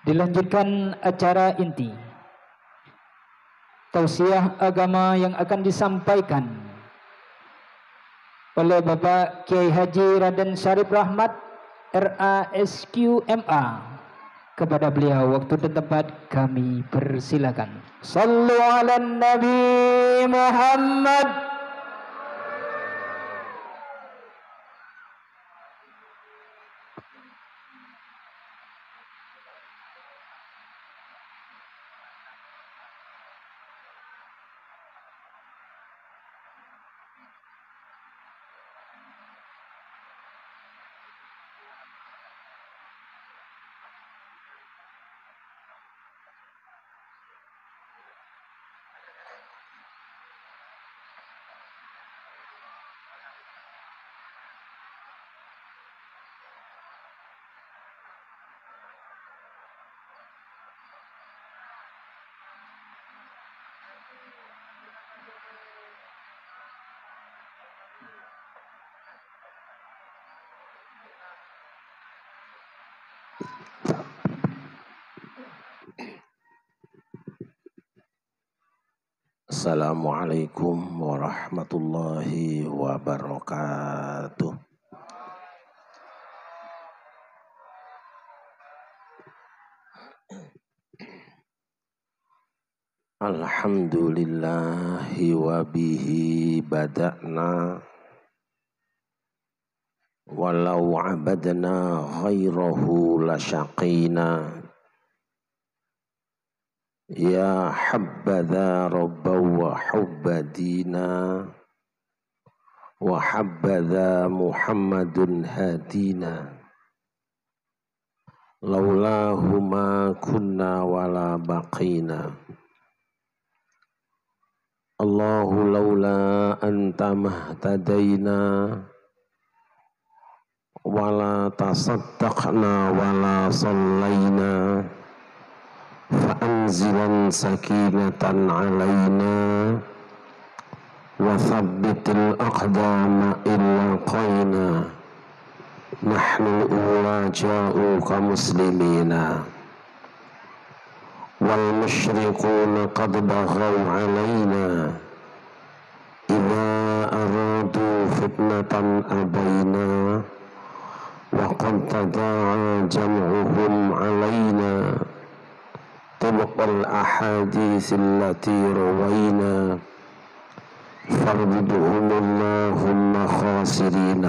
Dilanjutkan acara inti tausiah agama yang akan disampaikan oleh Bapak Kiai Haji Raden Syarif Rahmat RASQMA. Kepada beliau waktu dan tempat kami persilakan. Sallu ala Nabi Muhammad. Assalamualaikum warahmatullahi wabarakatuh. Alhamdulillahi wa bihi bada'na walau abadna ghairahu lasyaqina. Ya habbadha rabbaw wa hubbadina wa habbadha Muhammadun hadina. Laulahu ma kunna wala baqina. Allahu laula anta mahtadaina wala tasaddaqna wala sallaina. Fa'anzilan sakinatan alaina wa thabbitil aqdama illa qaina. Nahnu ula ja'uka muslimina wal musyrikuna qad baghaw alaina. Idza aradu fitnatan abaina wa qad tada'a jam'uhum alaina. طبق الأحاديث التي روينا فارددهم اللهم خاسرين.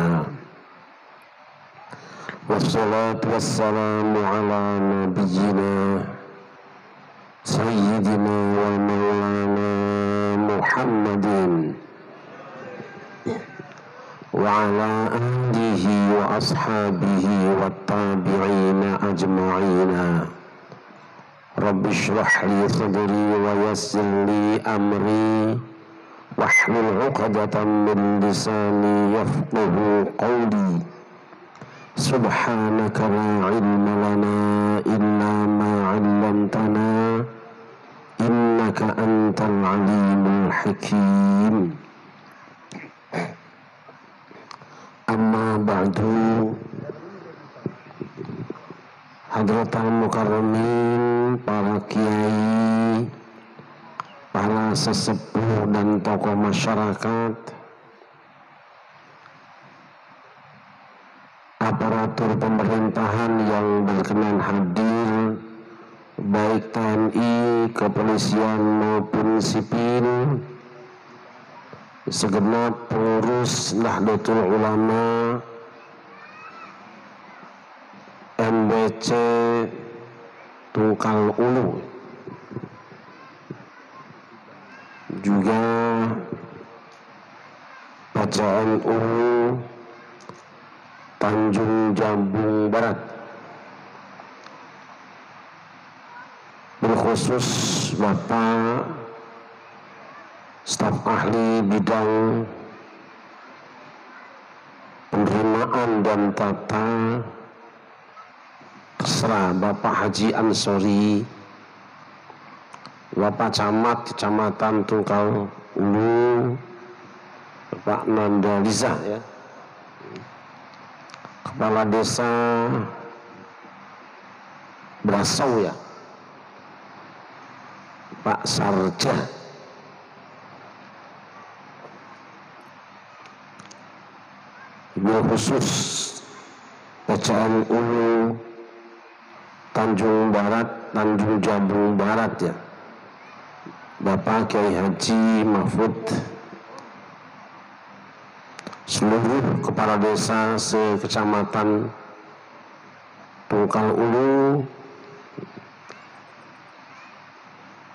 والصلاة والسلام على نبينا سيدنا ومولانا محمد وعلى آله وأصحابه والتابعين أجمعين. Rabbi shrah li sadri wa yassir li amri wahlul 'uqdatam min lisani yafqahu qawli. Subhanaka la ilma lana illa ma 'allamtana innaka antal alimul hakim. Amma ba'du. Hadratal mukarramin, para kiai, para sesepuh dan tokoh masyarakat, aparatur pemerintahan yang berkenan hadir, baik TNI, kepolisian maupun sipil, segenap pengurus Nahdlatul Ulama, MBC Tungkal Ulu, juga PCNU Tanjung Jambung Barat, berkhusus Bapak staf ahli bidang penerimaan dan tata terserah, Bapak Haji Ansori, Bapak Camat Kecamatan Tungkal Ulu, Bapak Nanda Liza, ya, Kepala Desa Brasau ya, Pak Sarja. Ibu khusus Bacaan Ulu Tanjung Barat, Tanjung Jabung Barat ya, Bapak Kiai Haji Mahfud, seluruh kepala desa sekecamatan Tungkal Ulu,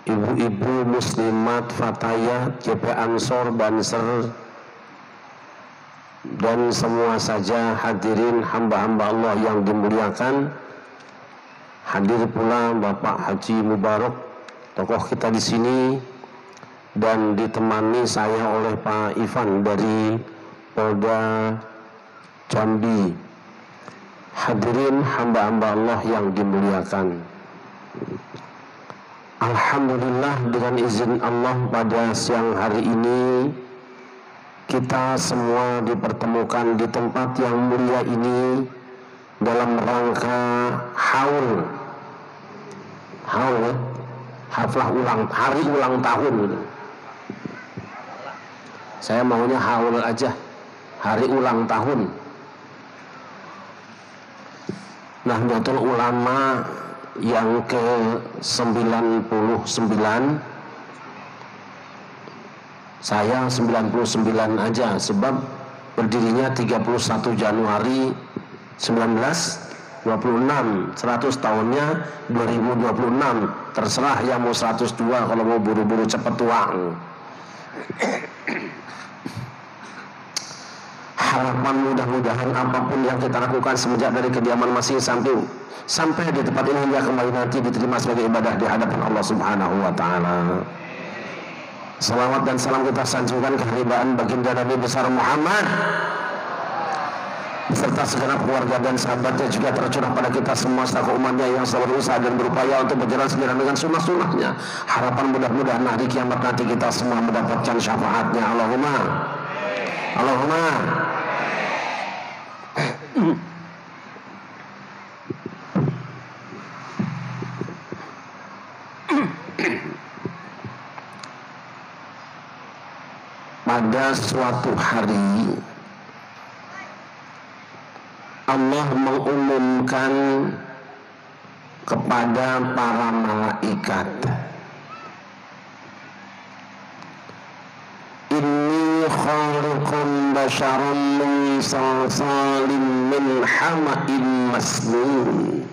ibu-ibu muslimat fatayat, JP Ansor, Banser, dan semua saja hadirin hamba-hamba Allah yang dimuliakan. Hadir pula Bapak Haji Mubarak, tokoh kita di sini, dan ditemani saya oleh Pak Ivan dari Polda Jambi. Hadirin hamba-hamba Allah yang dimuliakan. Alhamdulillah, dengan izin Allah pada siang hari ini kita semua dipertemukan di tempat yang mulia ini dalam rangka haul haflah hari ulang tahun gitu. Saya maunya haul aja, hari ulang tahun Nahdlatul Ulama yang ke-99. Saya 99 aja, sebab berdirinya 31 Januari 1926, 100 tahunnya 2026. Terserah yang mau 102 kalau mau buru-buru cepet tua. Harapan mudah-mudahan apapun yang kita lakukan semenjak dari kediaman masing sampai di tempat ini hingga kembali nanti diterima sebagai ibadah di hadapan Allah Subhanahu wa taala. Salawat dan salam kita sanjungkan keharibaan baginda Nabi besar Muhammad beserta segenap keluarga dan sahabatnya, juga tercurah pada kita semua selaku umatnya yang selalu berusaha dan berupaya untuk berjalan sejalan dengan sunnah-sunnahnya. Harapan mudah-mudahan hari kiamat nanti kita semua mendapatkan syafaatnya. Allahumma pada suatu hari Allah mengumumkan kepada para malaikat, inni khaliqun basyaran min salsalin min hama'in masnun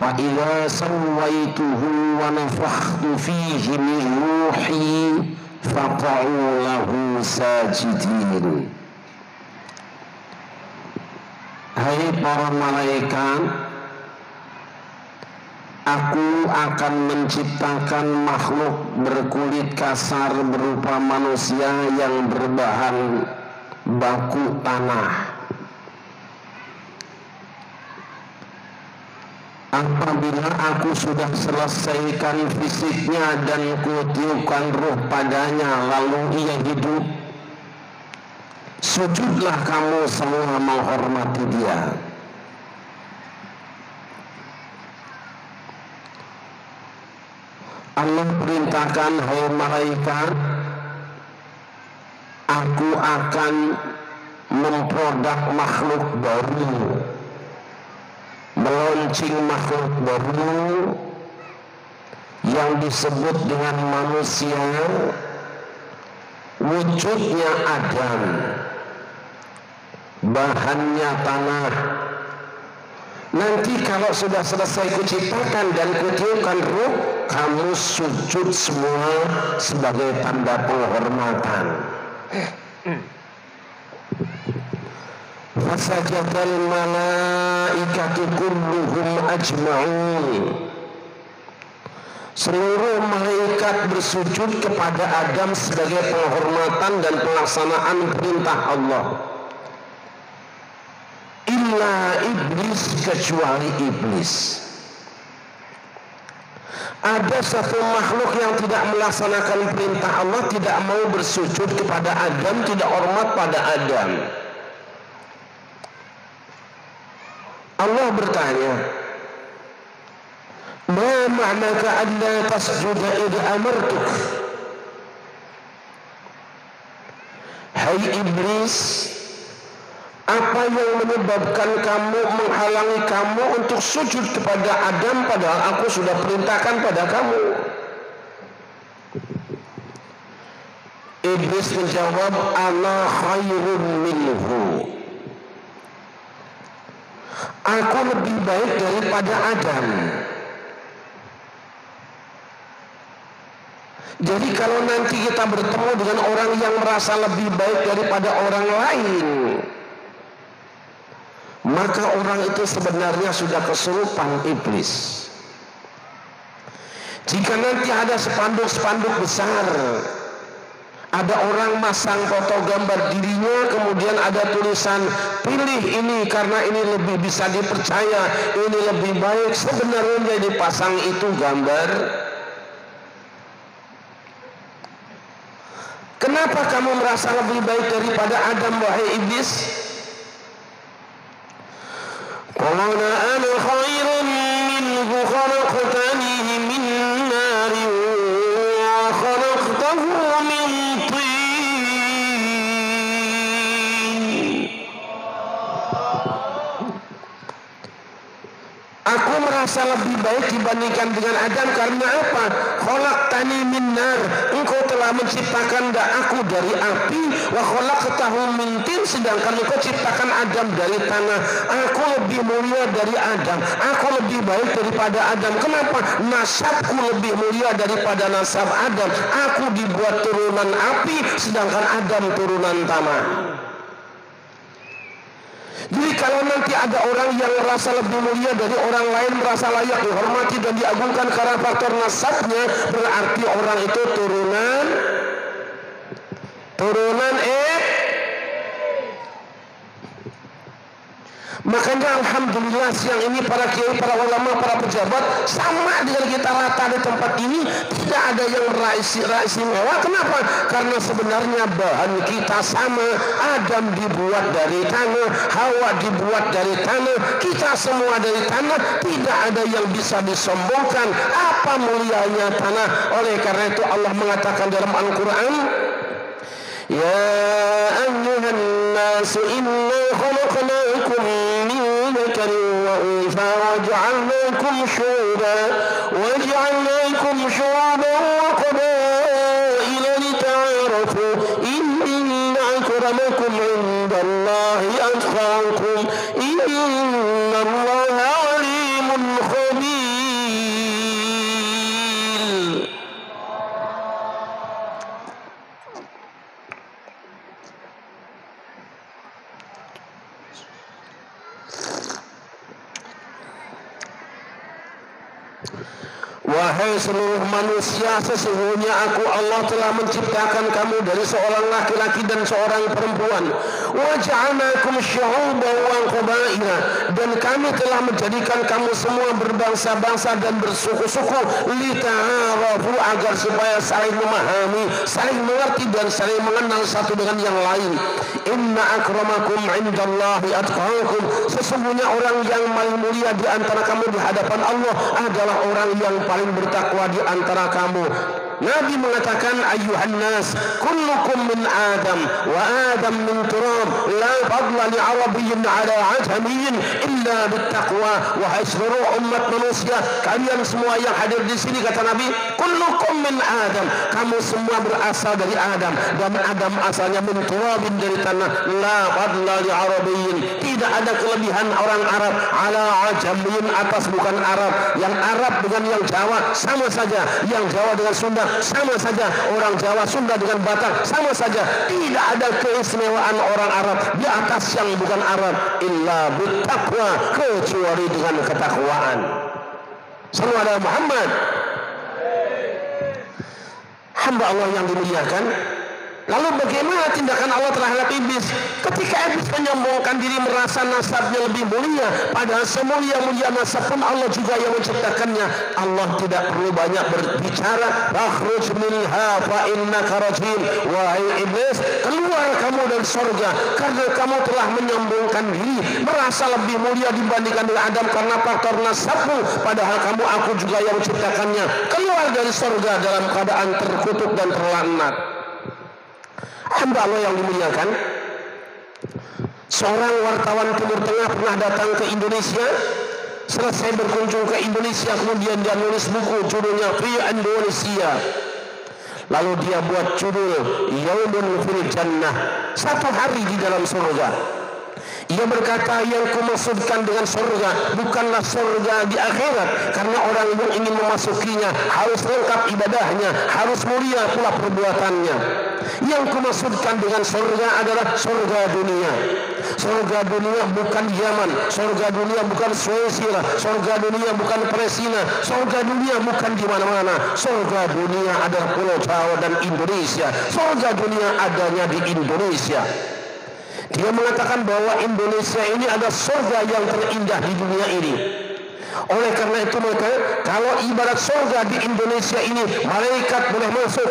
فَإِذَا سَوَّيْتُهُ وَنَفَخْتُ فِيهِ مِنْ رُوحِي فَقَعُوا لَهُ سَاجِدِينَ. Hai para malaikat, aku akan menciptakan makhluk berkulit kasar berupa manusia yang berbahan baku tanah. Apabila aku sudah selesaikan fisiknya dan kutiupkan ruh padanya, lalu ia hidup, sujudlah kamu semua menghormati dia. Allah perintahkan, hai malaikat, aku akan memproduk makhluk baru, meluncing makhluk baru yang disebut dengan manusia, wujudnya Adam, bahannya tanah. Nanti kalau sudah selesai kuciptakan dan kutiupkan ruh, kamu sujud semua sebagai tanda penghormatan. Fasajadal malaikatu kulluhum ajma'un. Seluruh malaikat bersujud kepada Adam sebagai penghormatan dan pelaksanaan perintah Allah. Illa iblis, kecuali iblis. Ada satu makhluk yang tidak melaksanakan perintah Allah, tidak mau bersujud kepada Adam, tidak hormat pada Adam. Allah bertanya, "Ma ma'naka an la tasjuda idh amartuk?" Hai iblis, apa yang menyebabkan kamu, menghalangi kamu untuk sujud kepada Adam padahal aku sudah perintahkan pada kamu? Iblis menjawab, "Ana khairun minhu." Aku lebih baik daripada Adam. Jadi kalau nanti kita bertemu dengan orang yang merasa lebih baik daripada orang lain, maka orang itu sebenarnya sudah kesurupan iblis. Jika nanti ada spanduk-spanduk besar, ada orang masang foto gambar dirinya, kemudian ada tulisan, "Pilih ini karena ini lebih bisa dipercaya, ini lebih baik." Sebenarnya dipasang itu gambar. Kenapa kamu merasa lebih baik daripada Adam, wahai iblis? Qala ana khairun minhu khalaqtani min narin wa khalaqtahu min tin. Aku merasa lebih baik dibandingkan dengan Adam karena apa? Khalaqtani min nar, engkau telah menciptakan aku dari api, wa khalaqtahu min tin, sedangkan engkau ciptakan Adam dari tanah. Aku lebih mulia dari Adam, aku lebih baik daripada Adam. Kenapa? Nasabku lebih mulia daripada nasab Adam. Aku dibuat turunan api, sedangkan Adam turunan tanah. Jadi kalau nanti ada orang yang merasa lebih mulia dari orang lain, merasa layak dihormati dan diagungkan karena faktor nasabnya, berarti orang itu turunan Makanya alhamdulillah siang ini para kiai, para ulama, para pejabat sama dengan kita rata di tempat ini, tidak ada yang istimewa. Kenapa? Karena sebenarnya bahan kita sama. Adam dibuat dari tanah, Hawa dibuat dari tanah, kita semua dari tanah. Tidak ada yang bisa disombongkan apa mulianya tanah. Oleh karena itu Allah mengatakan dalam Al-Quran, "Ya ayyuhan nasu inna khalaqnakum min dhakarin wa untha waj'alnakum syu'uban wa qabaila lita'arafu inna akramakum 'indallahi atqakum innallaha 'alimun khabir." Wahai seluruh manusia, sesungguhnya aku Allah telah menciptakan kamu dari seorang laki-laki dan seorang perempuan. Wa ja'alnakum syu'uban wa qabaila, dan kami telah menjadikan kamu semua berbangsa-bangsa dan bersuku-suku, lita'arafu, agar supaya saling memahami, saling mengerti dan saling mengenal satu dengan yang lain. Inna akramakum 'indallahi atqakum, sesungguhnya orang yang paling mulia di antara kamu di hadapan Allah adalah orang yang paling bertakwa di antara kamu. Nabi mengatakan, "Ayyuhan nas, kullukum min Adam wa Adam min turab, la fadla li Arabiyyin ala ajamiyyin illa bittaqwa." Wahai seluruh umat manusia, kalian semua yang hadir di sini, kata Nabi, kullukum min Adam, kamu semua berasal dari Adam, dan Adam asalnya min turabin, dari tanah. La fadla li Arabiyyin, tidak ada kelebihan orang Arab ala ajamiyyin, atas bukan Arab. Yang Arab dengan yang Jawa sama saja, yang Jawa dengan Sunda sama saja, orang Jawa Sunda dengan Batak sama saja. Tidak ada keistimewaan orang Arab di atas yang bukan Arab, illa bittaqwa, kecuali dengan ketakwaan. Sallallahu alaihi Muhammad. Hamba Allah yang dimuliakan, Lalu bagaimana tindakan Allah terhadap iblis? Ketika iblis menyombongkan diri merasa nasabnya lebih mulia, padahal semulia-mulia nasab pun Allah juga yang menciptakannya. Allah tidak perlu banyak berbicara. Fakhruj minha fa innaka rajim. Wahai iblis, keluar kamu dari surga karena kamu telah menyombongkan diri, merasa lebih mulia dibandingkan dengan Adam karena faktor nasabmu, padahal kamu aku juga yang menciptakannya. Keluar dari surga dalam keadaan terkutuk dan terlaknat. Hamba Allah yang dimuliakan, seorang wartawan Timur Tengah pernah datang ke Indonesia. Selesai berkunjung ke Indonesia, kemudian dia nulis buku judulnya Fi Indonesia. Lalu dia buat judul Yaumun fil Jannah, satu hari di dalam surga. Ia berkata, yang kumaksudkan dengan surga bukanlah surga di akhirat, karena orang yang ingin memasukinya harus lengkap ibadahnya, harus mulia pula perbuatannya. Yang kumaksudkan dengan surga adalah surga dunia. Surga dunia bukan Yaman, surga dunia bukan Swedia, surga dunia bukan Palestina, surga dunia bukan di mana-mana. Surga dunia adalah Pulau Jawa dan Indonesia. Surga dunia adanya di Indonesia. Dia mengatakan bahwa Indonesia ini adalah surga yang terindah di dunia ini. Oleh karena itu maka kalau ibarat surga di Indonesia ini, malaikat boleh masuk,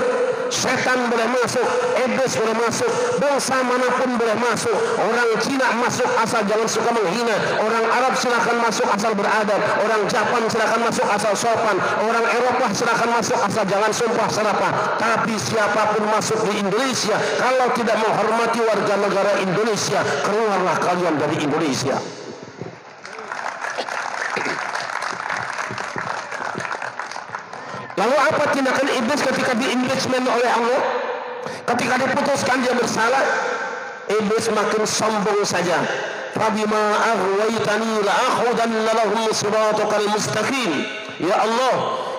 setan boleh masuk, iblis boleh masuk, bangsa manapun boleh masuk. Orang Cina masuk asal jangan suka menghina, orang Arab silakan masuk asal beradab, orang Jepang silakan masuk asal sopan, orang Eropa silakan masuk asal jangan sumpah serapah. Tapi siapapun masuk di Indonesia, kalau tidak menghormati warga negara Indonesia, keluarlah kalian dari Indonesia. Lalu apa tindakan iblis ketika di-impeachment oleh Allah? Ketika diputuskan dia bersalah, iblis makin sombong saja. Fabima aghwaytani la aqudanna lahum siratakal mustaqim. Ya Allah,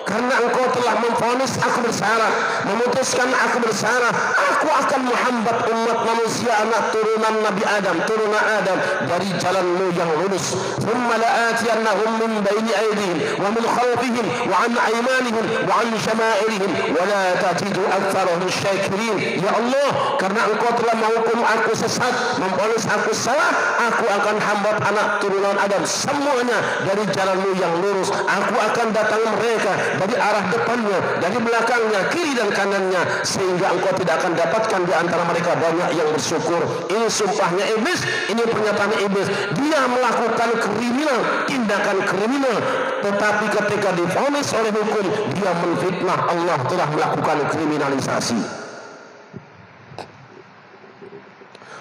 karena engkau telah memvonis aku bersalah, memutuskan aku bersalah, aku akan menghambat umat manusia anak turunan Nabi Adam, turunan Adam dari jalanmu yang lurus. Thumma la'atiyannahum min baini aydihim wa min khalfihim wa an aymanihim wa an syama'ilihim wa la tajidu aktsarahum syakirin. Ya Allah, karena engkau telah menghukum aku sesat, memvonis aku salah, aku akan hambat anak turunan Adam semuanya dari jalanmu yang lurus. Aku akan datang mereka dari arah depannya, dari belakangnya, kiri dan kanannya, sehingga engkau tidak akan dapatkan di antara mereka banyak yang bersyukur. Ini sumpahnya iblis, ini pernyataan iblis. Dia melakukan kriminal, tindakan kriminal, tetapi ketika divonis oleh hukum, dia menfitnah Allah telah melakukan kriminalisasi.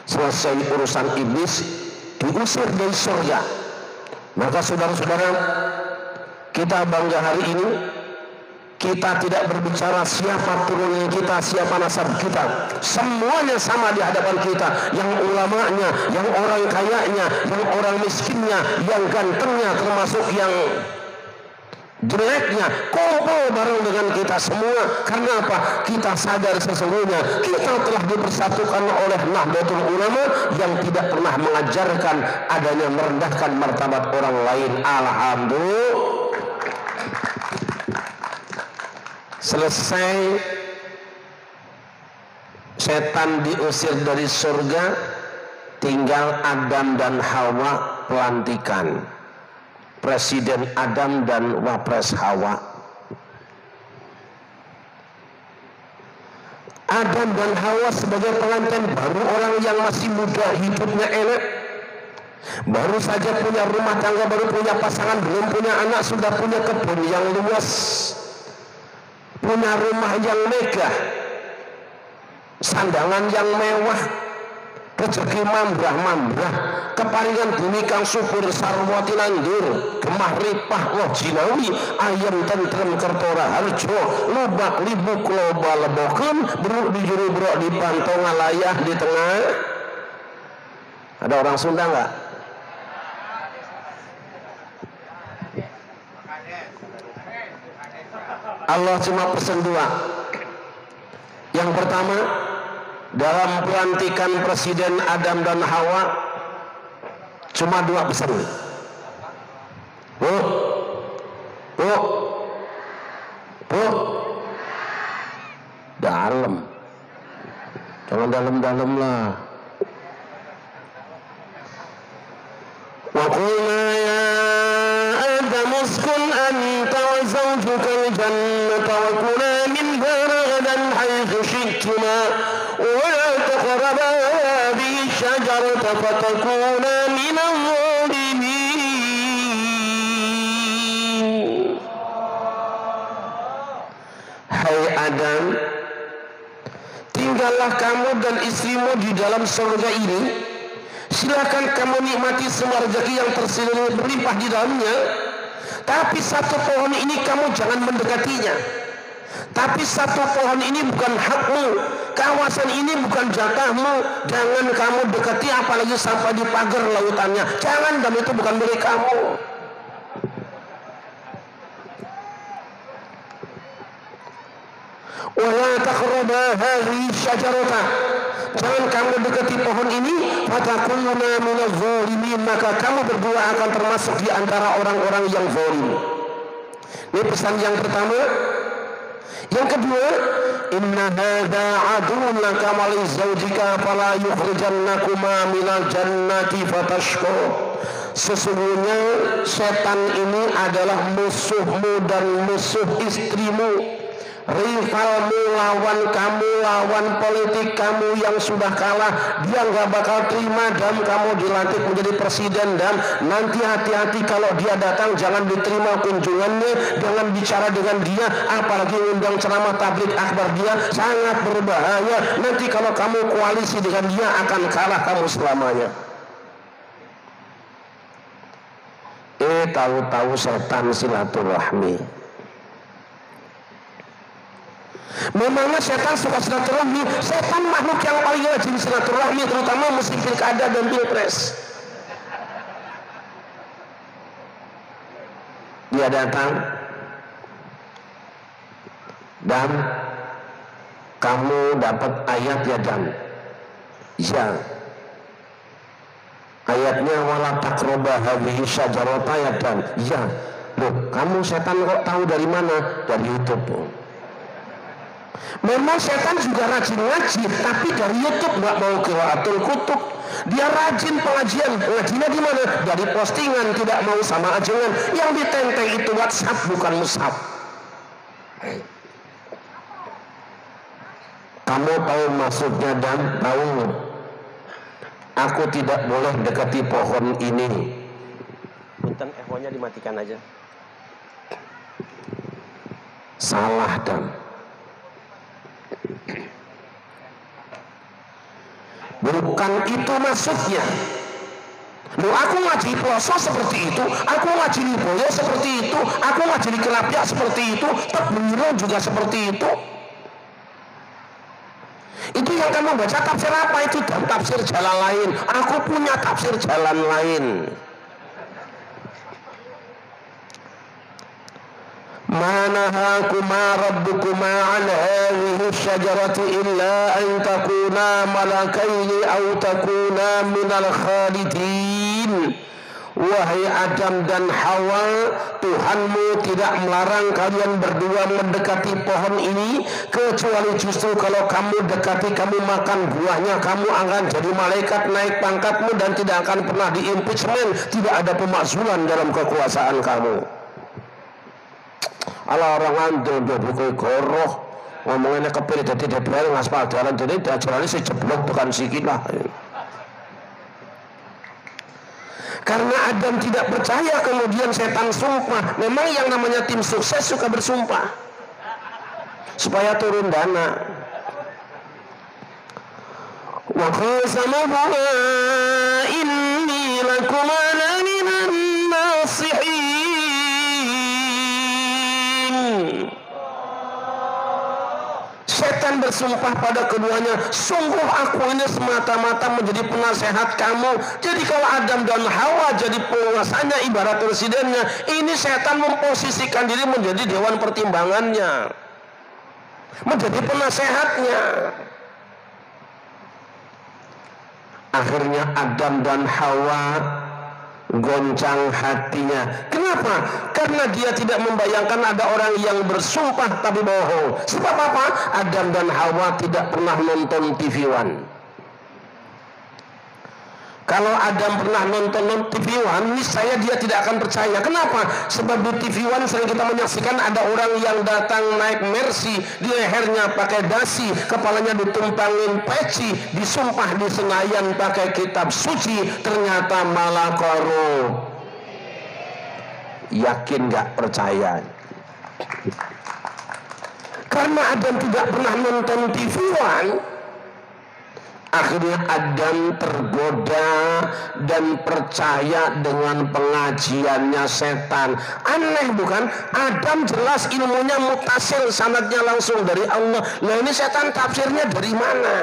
Selesai urusan iblis, diusir dari surga. Maka saudara-saudara, kita bangga hari ini. Kita tidak berbicara siapa turunnya kita, siapa nasab kita. Semuanya sama di hadapan kita. Yang ulamanya, yang orang kayanya, yang orang miskinnya, yang gantengnya, termasuk yang jeleknya, kumpul bareng dengan kita semua. Karena apa? Kita sadar sesungguhnya kita telah dipersatukan oleh Nahdlatul Ulama yang tidak pernah mengajarkan adanya merendahkan martabat orang lain. Alhamdulillah. Selesai setan diusir dari surga, tinggal Adam dan Hawa pelantikan. Presiden Adam dan Wapres Hawa. Adam dan Hawa sebagai pengantin baru, orang yang masih muda, hidupnya enak, baru saja punya rumah tangga, baru punya pasangan, belum punya anak, sudah punya kebun yang luas, punya rumah yang megah, sandangan yang mewah, rezeki mambrah-mambrah, keparingan bumi kang subur sarwati nandur, gemah ripah woh jinawi, ayam tentrem kertora harjo, lubak libuk loba leboken, beruk di juru brok di pantau ngalayah di tengah. Ada orang Sunda nggak? Allah cuma pesan dua. Yang pertama, dalam pelantikan Presiden Adam dan Hawa cuma dua pesan. Dalam dalam-dalam lah. Wa qulna ya Adam uskun anta wa zawjuka al-jannata wa kula minha ragadan haythu shi'tuma wa la taqraba hadhihi ash-shajarata fatakuna min adh-dhalimin. Hai Adam, tinggallah kamu dan istrimu di dalam surga ini. Silakan kamu nikmati semua rezeki yang tersedia berlimpah di dalamnya. Tapi satu pohon ini kamu jangan mendekatinya. Tapi satu pohon ini bukan hakmu. Kawasan ini bukan jatahmu. Jangan kamu dekati, apalagi sampai di pagar lautannya. Jangan, dan itu bukan milik kamu. Wala taqraba hadhihi syajarata. Jangan kamu dekati pohon ini, fatakuna minadh dhalimin, maka kamu berdua akan termasuk di antara orang-orang yang zalim. Ini pesan yang pertama. Yang kedua, inna hadza aduwwun laka wa li zawjika fala yukhrijannakuma minal jannati fatashqa. Sesungguhnya setan ini adalah musuhmu dan musuh istrimu. Rivalmu, lawan kamu, lawan politik kamu yang sudah kalah. Dia nggak bakal terima dan kamu dilantik menjadi presiden. Dan nanti hati-hati kalau dia datang, jangan diterima kunjungannya, jangan bicara dengan dia, apalagi undang ceramah tabligh akbar. Dia sangat berbahaya. Nanti kalau kamu koalisi dengan dia, akan kalah kamu selamanya. Tahu-tahu setan silaturahmi. Memangnya setan suka silaturahmi? Setan makhluk yang paling rajin silaturahmi, terutama musim pilkada dan pilpres. Dia datang dan kamu dapat ayat ya dan ya. Ayatnya wala taqraba hadhihi syajarata ya dan ya. Loh, kamu setan kok tahu dari mana? Dari YouTube. Memang setan juga rajin ngaji, tapi dari YouTube, nggak mau qiraatul kutub. Dia rajin pengajian. Ngajinya di mana? Dari postingan, tidak mau sama ajengan. Yang ditenteng itu WhatsApp, bukan mushaf. Kamu tahu maksudnya dan tahu aku tidak boleh dekati pohon ini. Punten, ehonya dimatikan aja. Salah dan bukan itu maksudnya. Loh, aku ngaji puasa seperti itu, aku ngaji liboyo seperti itu, aku ngaji kelapia seperti itu, takbiro juga seperti itu. Itu yang kamu baca tafsir apa itu? Dan tafsir jalan lain. Aku punya tafsir jalan lain. Manahakuma rabbukuma an hadhihi syajarati illa an takuna malakaini aw takuna minal khalidin. Wahai Adam dan Hawa, Tuhanmu tidak melarang kalian berdua mendekati pohon ini, kecuali justru kalau kamu dekati, kamu makan buahnya, kamu akan jadi malaikat, naik pangkatmu, dan tidak akan pernah diimpeachment. Tidak ada pemakzulan dalam kekuasaan kamu. Ala orang andel do buku goroh ngomongnya kepilih jadi DPR ngaspal jalan jadi jalannya si jeblok tekan sikilah. Karena Adam tidak percaya, kemudian setan sumpah. Memang yang namanya tim sukses suka bersumpah supaya turun dana. Wa qasamahuma inni lakuma laminan nasihin. Setan bersumpah pada keduanya, sungguh aku ini semata-mata menjadi penasehat kamu. Jadi kalau Adam dan Hawa jadi penguasanya, ibarat presidennya, ini setan memposisikan diri menjadi dewan pertimbangannya, menjadi penasehatnya. Akhirnya Adam dan Hawa goncang hatinya. Kenapa? Karena dia tidak membayangkan ada orang yang bersumpah tapi bohong. Sebab apa? Adam dan Hawa tidak pernah nonton TV One. Kalau Adam pernah nonton TV One, niscaya dia tidak akan percaya. Kenapa? Sebab di TV One sering kita menyaksikan ada orang yang datang naik Mercy, di lehernya pakai dasi, kepalanya ditumpangin peci, disumpah di Senayan pakai kitab suci, ternyata malah korup. Yakin gak percaya? Karena Adam tidak pernah nonton TV One, akhirnya Adam tergoda dan percaya dengan pengajiannya setan. Aneh bukan? Adam jelas ilmunya mutasil, sanadnya langsung dari Allah. Nah ini setan tafsirnya dari mana?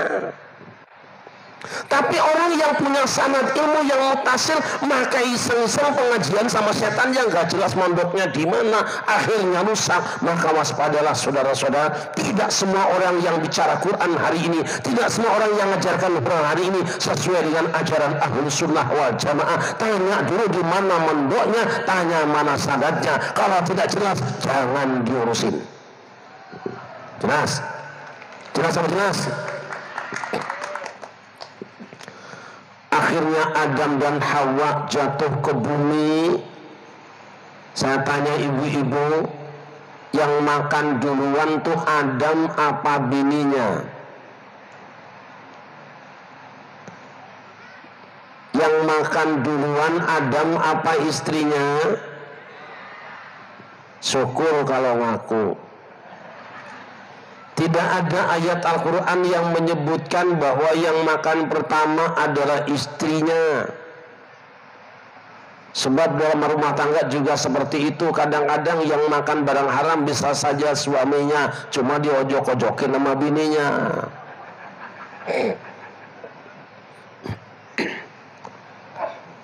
Tapi orang yang punya sanad ilmu yang mutasil, maka iseng-iseng pengajian sama setan yang gak jelas mondoknya di mana, akhirnya rusak. Maka waspadalah saudara-saudara, tidak semua orang yang bicara Quran hari ini, tidak semua orang yang mengajarkan Quran hari ini sesuai dengan ajaran Ahlus Sunnah wal Jamaah. Tanya dulu di mana mondoknya, tanya mana sanadnya. Kalau tidak jelas, jangan diurusin. Jelas? Jelas sama jelas? Akhirnya Adam dan Hawa jatuh ke bumi. Saya tanya ibu-ibu, yang makan duluan tuh Adam apa bininya? Yang makan duluan Adam apa istrinya? Syukur kalau ngaku. Tidak ada ayat Al-Quran yang menyebutkan bahwa yang makan pertama adalah istrinya. Sebab dalam rumah tangga juga seperti itu. Kadang-kadang yang makan barang haram bisa saja suaminya, cuma diojok-ojokin sama bininya.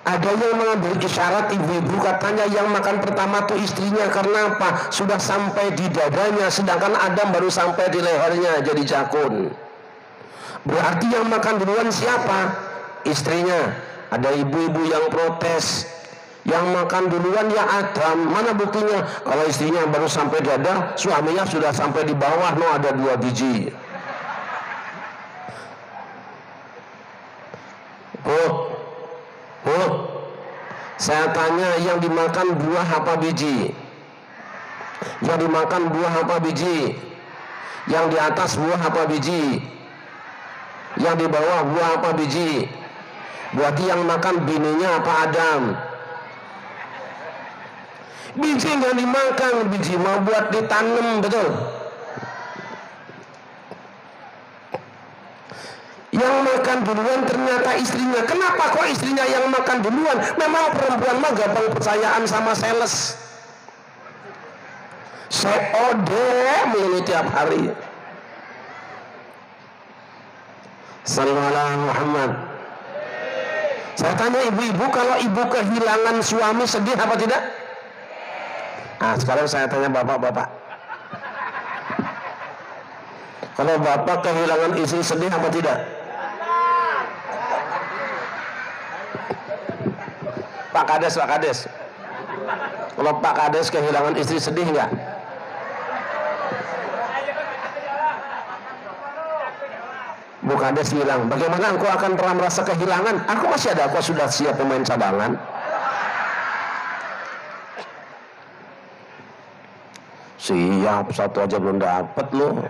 Ada yang mengambil isyarat ibu-ibu, katanya yang makan pertama tuh istrinya. Karena apa? Sudah sampai di dadanya, sedangkan Adam baru sampai di lehernya jadi jakun. Berarti yang makan duluan siapa? Istrinya. Ada ibu-ibu yang protes, yang makan duluan ya Adam. Mana buktinya? Kalau istrinya baru sampai dada, suaminya sudah sampai di bawah, ada 2 biji. Saya tanya, yang dimakan buah apa biji? Yang dimakan buah apa biji? Yang di atas buah apa biji? Yang di bawah buah apa biji? Berarti yang makan bininya apa Adam? Biji nggak dimakan, biji mau buat ditanam, betul? Yang makan duluan ternyata istrinya. Kenapa kok istrinya yang makan duluan? Memang perempuan mah gampang percayaan sama sales. COD mulu tiap hari. Sallallahu alaihi Muhammad. Saya tanya ibu-ibu, kalau ibu kehilangan suami sedih apa tidak? Nah sekarang saya tanya bapak-bapak. Kalau bapak kehilangan istri sedih apa tidak? Pak Kades, Pak Kades. Kalau Pak Kades kehilangan istri sedih nggak? Bu Kades bilang, bagaimana engkau akan pernah merasa kehilangan? Aku masih ada, aku sudah siap pemain cadangan. Siap, satu aja belum dapat loh.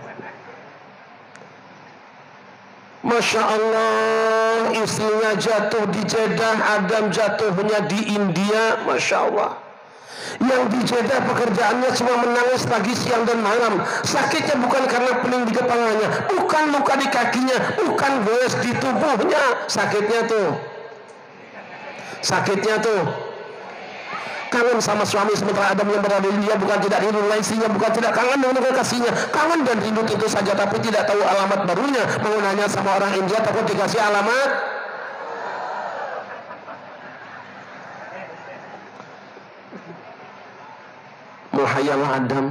Masya Allah, istrinya jatuh di Jeddah, Adam jatuhnya di India. Masya Allah. Yang di Jeddah pekerjaannya cuma menangis pagi, siang, dan malam. Sakitnya bukan karena pening di kepalanya, bukan luka di kakinya, bukan goes di tubuhnya. Sakitnya tuh kangen sama suami, sementara Adam yang berada di India bukan tidak rindu dengan istrinya, bukan tidak kangen dengan kekasihnya, kangen dan rindu itu saja, tapi tidak tahu alamat barunya. Mau nanya sama orang India, takut dikasih alamat. Muhayalah Adam,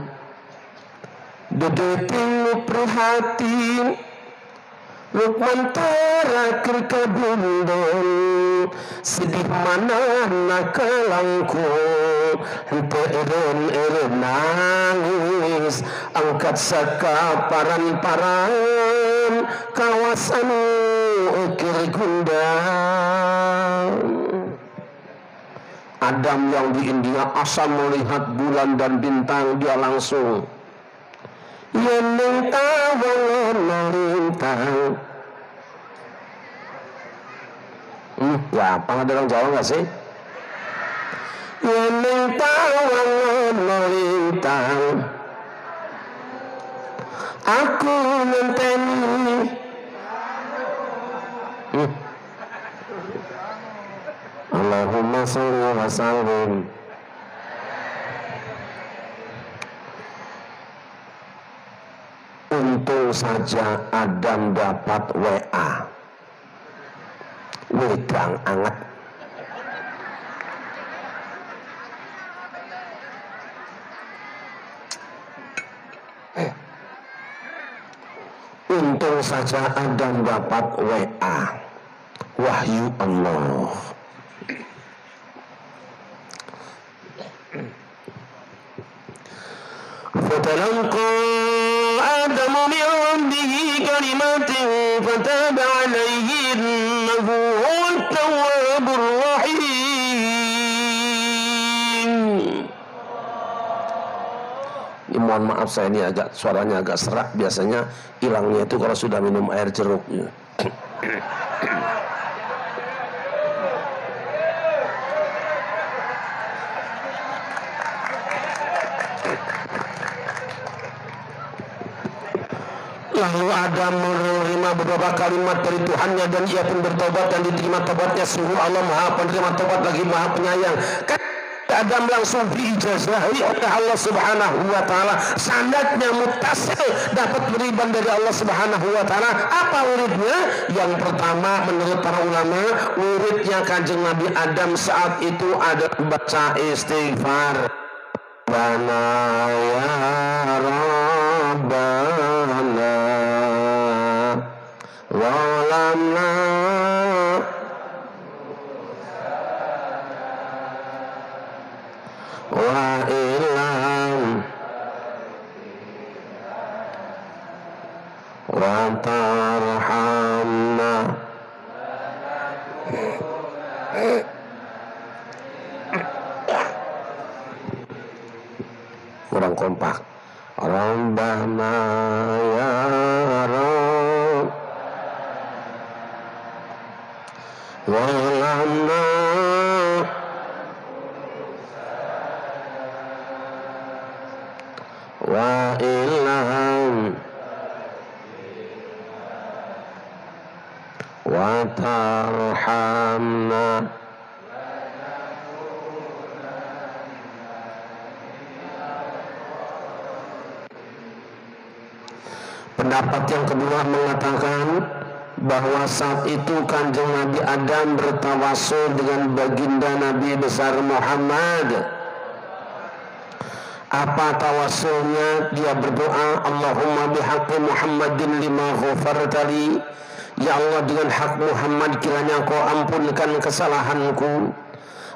dedeting prihatin, Lukman terakhir kabundung sedih mana nakalangkung hente eren nangis angkat sakaparan-paran kawasan ukir gundang. Adam yang di India asal melihat bulan dan bintang dia langsung yang tawang melintang. Ya, apa ada orang Jawa nggak sih? Yang tawang melintang, aku ngenteni. Allahumma sholli wa sallim. Untung saja Adam dapat WA, wedang anget. Untung saja Adam dapat WA, wahyu Allah. Fatalaqqa Adamu min rabbihi kalimatin fataba alaihi innahu huwat tawwabur rahim. Mohon maaf saya ini suaranya agak serak, biasanya hilangnya itu kalau sudah minum air jeruk. Lalu Adam menerima beberapa kalimat dari Tuhannya dan ia pun bertobat dan diterima tobatnya. Sungguh Allah Maha Penerima Tobat lagi Maha Penyayang. Adam langsung diijazahi oleh Allah Subhanahu wa taala. Sanadnya muttasil, dapat wiridan dari Allah Subhanahu wa taala. Apa wiridnya? Yang pertama menurut para ulama, wiridnya Kanjeng Nabi Adam saat itu ada baca istighfar. Bana ya Rabbana walamna wa ilam wa tarhamna. Kurang kompak. Rabbana ya Rabb walamna wa ilam wa tarhamna. Pendapat yang kedua mengatakan bahwa saat itu Kanjeng Nabi Adam bertawasul dengan baginda Nabi besar Muhammad. Apa tawasulnya? Dia berdoa, Allahumma bihaqqi Muhammadin lima ghafartali. Ya Allah, dengan hak Muhammad kiranya kau ampunkan kesalahanku.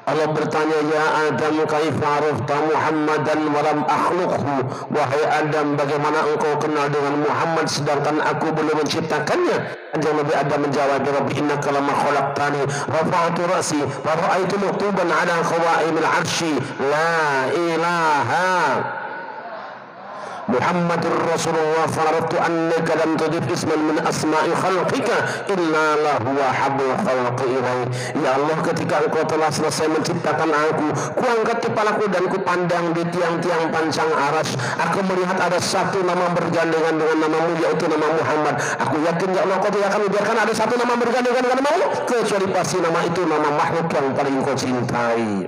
Allah bertanya, ya Adam kaifa arafta Muhammadan walam akhluqhu. Wahai Adam, bagaimana engkau kenal dengan Muhammad sedangkan aku belum menciptakannya? Kanjeng Nabi Adam menjawab, Rabbi innaka lamma khalaqtani rafa'tu ra'si wa ra'aitu maktuban ala qawaimil 'arsy la ilaha Muhammadur Rasulullah faratu annaka lam tudif isman min asma'i khalqika illa lahu wa hablul khalqi ilai. Ya Allah, ketika engkau telah selesai menciptakan aku, kuangkat kepalaku dan kupandang di tiang-tiang pancang aras. Aku melihat ada satu nama bergandengan dengan namamu, yaitu nama Muhammad. Aku yakin ya Allah, kau tidak akan membiarkan ada satu nama bergandengan dengan namamu, kecuali pasti nama itu nama makhluk yang paling kau cintai.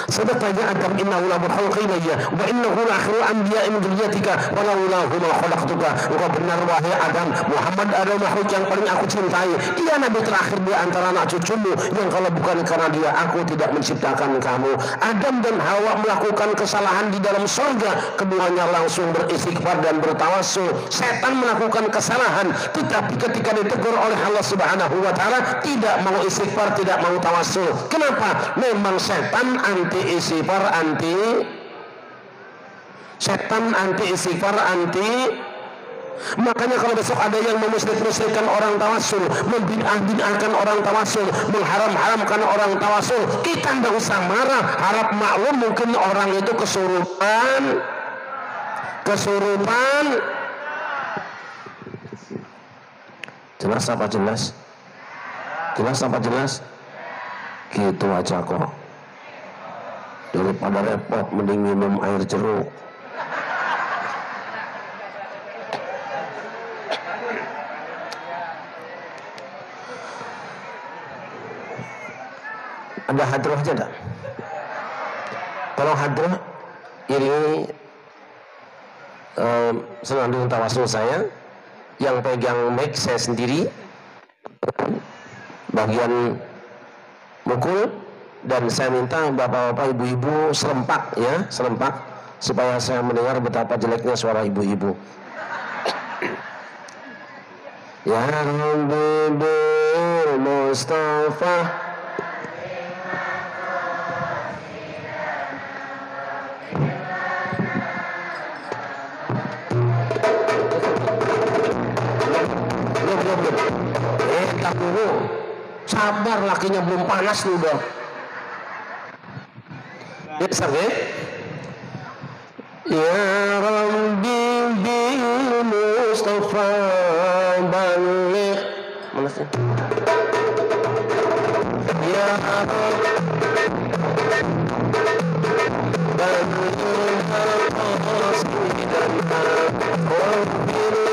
Sadaqanya Adam innahu la khulqin ya wa innahu la akhirul anbiya'i min dzurriyyatika wa laula huma khalaqtuka. Engkau benar wahai Adam, Muhammad adalah makhluk yang paling aku cintai. Dia nabi terakhir di antara anak cucumu yang kalau bukan karena dia aku tidak menciptakan kamu. Adam dan Hawa melakukan kesalahan di dalam surga, keduanya langsung beristighfar dan bertawassul. Setan melakukan kesalahan, tetapi ketika ditegur oleh Allah Subhanahu wa taala tidak mau istighfar, tidak mau tawassul. Kenapa? Memang setan anti istighfar, setan anti istighfar, makanya kalau besok ada yang memusyrik-musyrikkan orang tawassul, membid'ah-bid'ahkan orang tawassul, mengharam-haramkan orang tawassul, kita tidak usah marah. Harap maklum mungkin orang itu kesurupan. Jelas apa jelas? Jelas apa jelas? Gitu aja kok. Daripada repot mending minum air jeruk. Ada hadrah aja enggak? Tolong hadrah iringi senandung tawasul saya. Yang pegang mic saya sendiri, bagian mukul, dan saya minta bapak-bapak, ibu-ibu serempak ya, serempak supaya saya mendengar betapa jeleknya suara ibu-ibu. Ya Rabbi bil Mustafa dulu, sabar, lakinya belum panas nih udah. Ya sampai. Ya Rabbi bil Mustafa baligh. Mana sih? Ya Rabbi baligh qasidana wa bil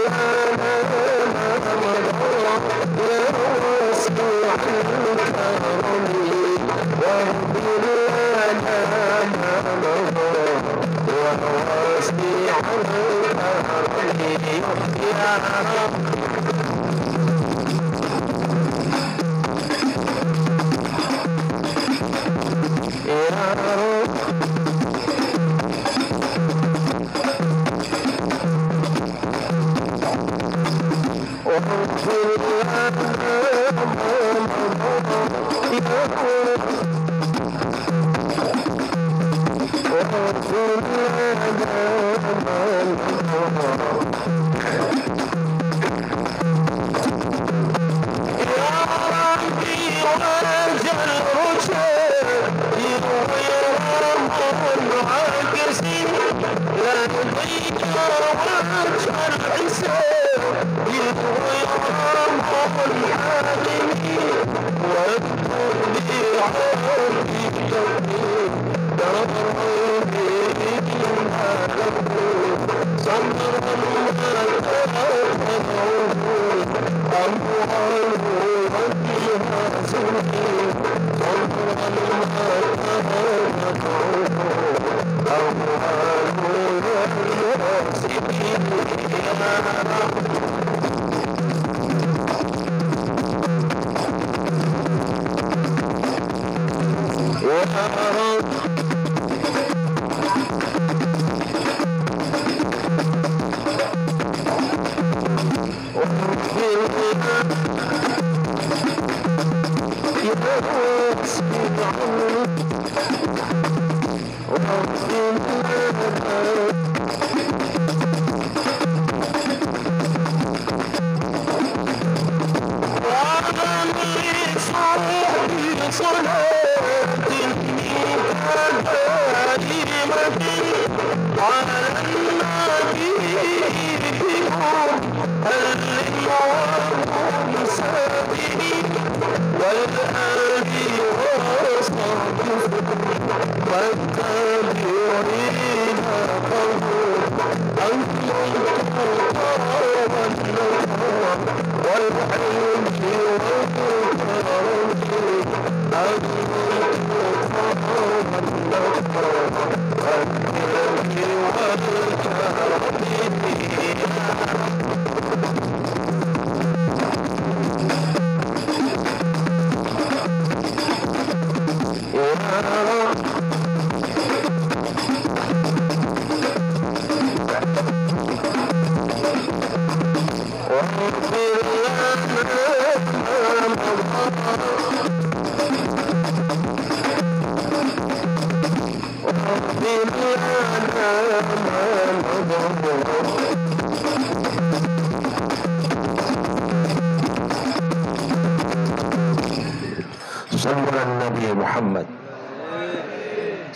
Sallallahu Nabi Muhammad.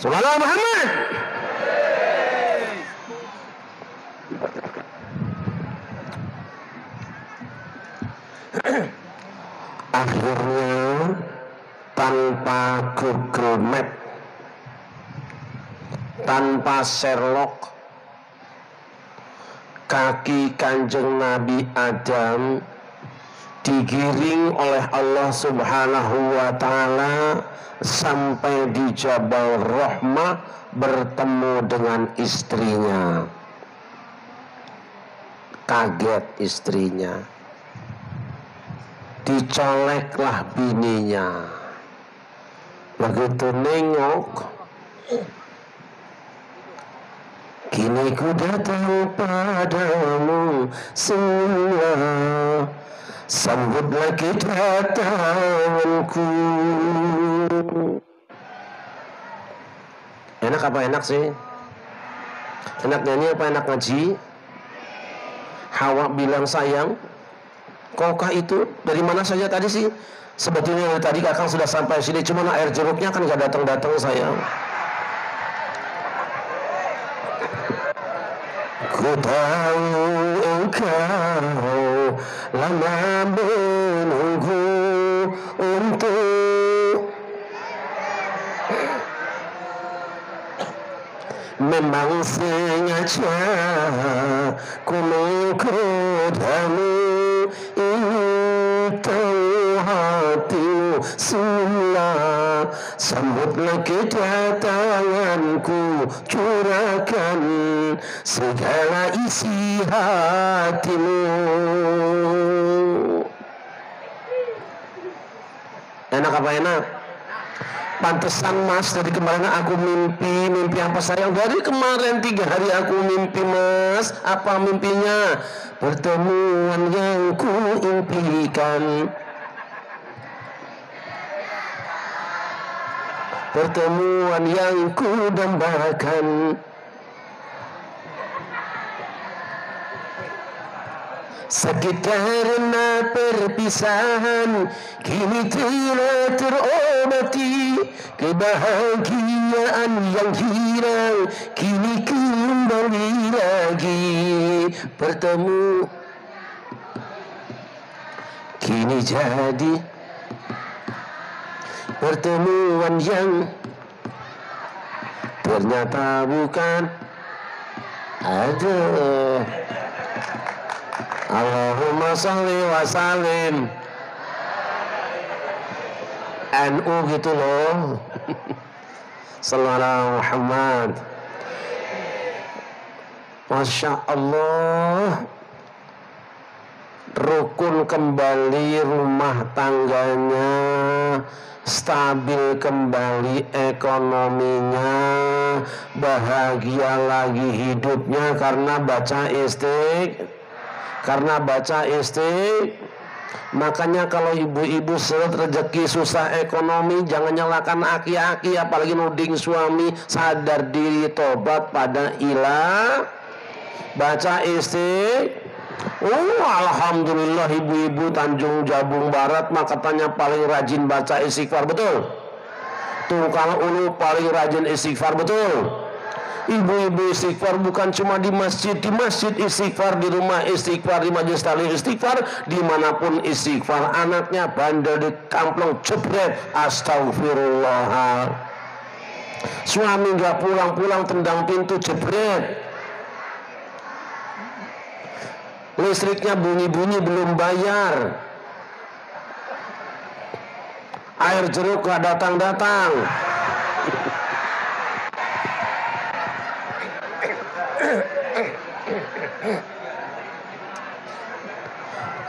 Sallallahu Muhammad. Akhirnya tanpa Google Map, tanpa Sherlock, kaki Kanjeng Nabi Adam digiring oleh Allah Subhanahu wa Ta'ala sampai di Jabal Rahmah bertemu dengan istrinya. Kaget istrinya, dicoleklah bininya. Begitu nengok, kini ku datang padamu semua, sambutlah kedatanganku. Enak apa enak sih? Enak nyanyi apa enak ngaji? Hawa bilang sayang, kokah itu dari mana saja tadi sih? Sebetulnya tadi kakang sudah sampai sini, cuma air jeruknya kan gak datang-datang sayang. Ku tahu engkau lama menunggu untuk memang sengaja ku menggodamu, ingin tahu hatimu semula, sambutlah kedatanganku, curahkan segala isi hatimu. Enak apa enak? Pantesan mas, dari kemarin aku mimpi apa sayang? Dari kemarin 3 hari aku mimpi mas. Apa mimpinya? Pertemuan yang ku impikan, pertemuan yang ku dambakan. Sakit karena perpisahan kini telah terobati, kebahagiaan yang hilang kini kembali lagi. Bertemu kini jadi pertemuan yang ternyata bukan. Aduh, Allahumma sholli wa sallim. NU gitu loh. Sallallahu Muhammad. Masya Allah, rukun kembali rumah tangganya, stabil kembali ekonominya, bahagia lagi hidupnya karena baca istiq. Makanya kalau ibu-ibu seret rezeki susah ekonomi, jangan nyalakan aki-aki, apalagi nuding suami. Sadar diri, tobat pada ilah, baca istiq. Alhamdulillah ibu-ibu Tanjung Jabung Barat mah katanya paling rajin baca istighfar, betul? Tungkal Ulu paling rajin istighfar, betul? Ibu-ibu istighfar bukan cuma di masjid istighfar, di rumah istighfar, di majelis taklim istighfar, dimanapun istighfar. Anaknya bandel di kamplong jebret, astagfirullah. Suami gak pulang-pulang, tendang pintu, jebret. Listriknya bunyi-bunyi belum bayar, air jeruk gak datang-datang.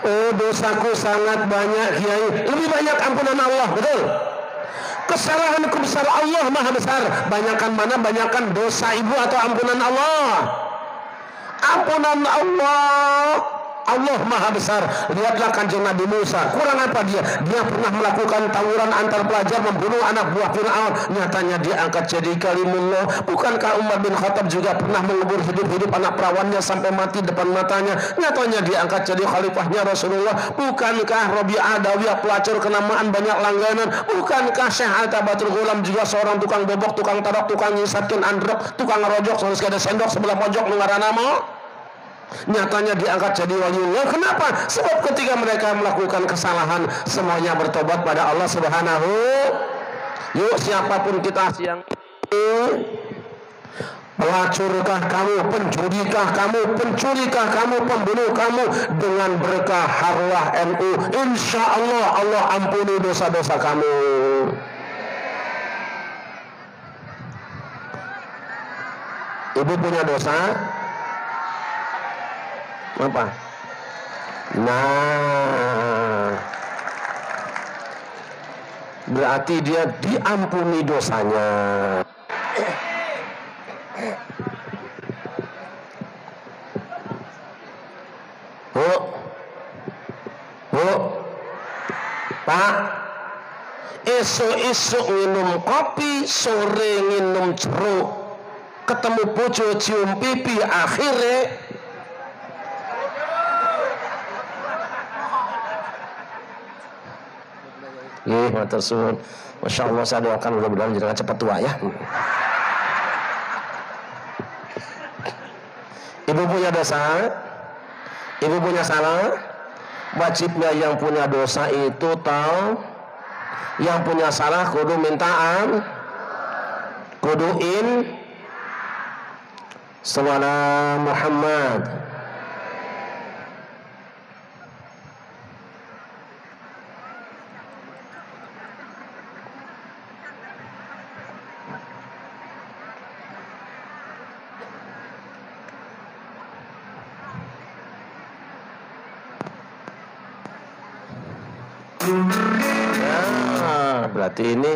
Oh, dosaku sangat banyak Kiai. Lebih banyak ampunan Allah, betul? Kesalahanku besar, Allah maha besar. Banyakan mana? Banyakan dosa ibu atau ampunan Allah? Ampunan Allah. Allah maha besar. Lihatlah kanjeng Nabi Musa, kurang apa dia? Dia pernah melakukan tawuran antar pelajar, membunuh anak buah Fir'aun, nyatanya dia angkat jadi kalimullah. Bukankah Umar bin Khattab juga pernah mengubur hidup-hidup anak perawannya sampai mati depan matanya, nyatanya dia angkat jadi khalifahnya Rasulullah. Bukankah Rabi'ah Adawiyah pelacur kenamaan banyak langganan, bukankah Syekh Al-Tabatul Ghulam juga seorang tukang bobok, tukang tarok, tukang nyisatkin androk, tukang rojok, soalnya sekadar sendok sebelah pojok nungarana mau, nyatanya diangkat jadi waliullah. Kenapa? Sebab ketika mereka melakukan kesalahan, semuanya bertobat pada Allah Subhanahu. Yuk, siapapun kita siang ini, pelacurkah kamu, pencurikah kamu, pembunuh kamu, dengan berkah harwah NU, insya Allah Allah ampuni dosa-dosa kamu. Ibu punya dosa apa? Nah, berarti dia diampuni dosanya. Pak, esok-esok minum kopi, sore minum jeruk, ketemu bojo cium pipi, akhirnya matur suwun. Masya Allah, saya doakan mudah-mudahan jangan cepat tua ya. Ibu punya dosa, ibu punya salah. Wajibnya yang punya dosa itu tahu, yang punya salah kudu mintaan, kuduin sallallahu Muhammad. Nah, berarti ini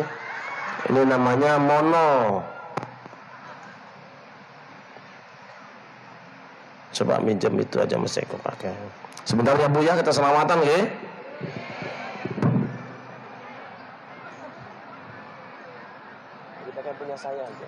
namanya mono. Coba minjem itu aja mesti aku pakai. Sebentar ya Bu ya, kita selawatan ya. Dipakai punya saya aja.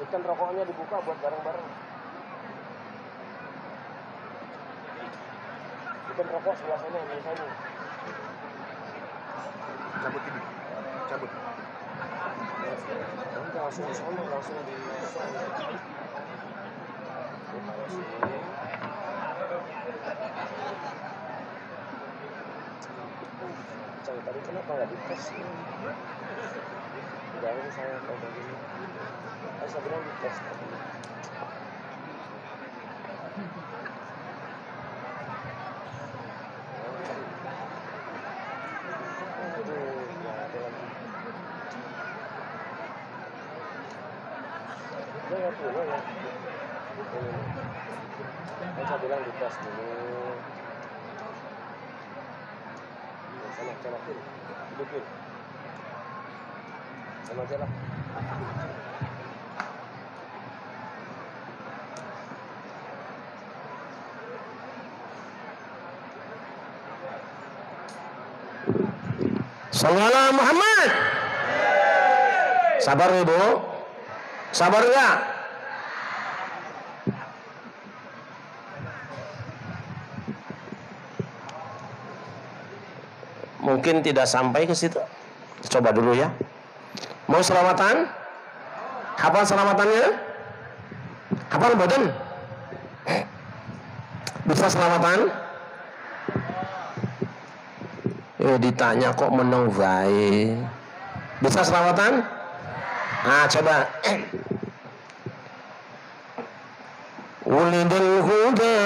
Ikan rokoknya dibuka buat bareng-bareng. Ikan rokok sebelah sana yang sana. Cabut ini. Cabut. Nanti langsung di sana, langsung di sana. Cari tadi kenapa nggak dites? Jangan saya kayak begini. Saya bilang dites. Saya bilang dites dulu. Sama celakin, duduk. Sama celak. Sallallahu Muhammad. Sabar Ibu. Sabar enggak? Mungkin tidak sampai ke situ. Coba dulu ya. Mau selamatan? Hafal selamatannya? Hafal badan? Bisa selamatan? Ditanya kok menang baik. Bisa selamatan? Nah, coba. Ulidul huda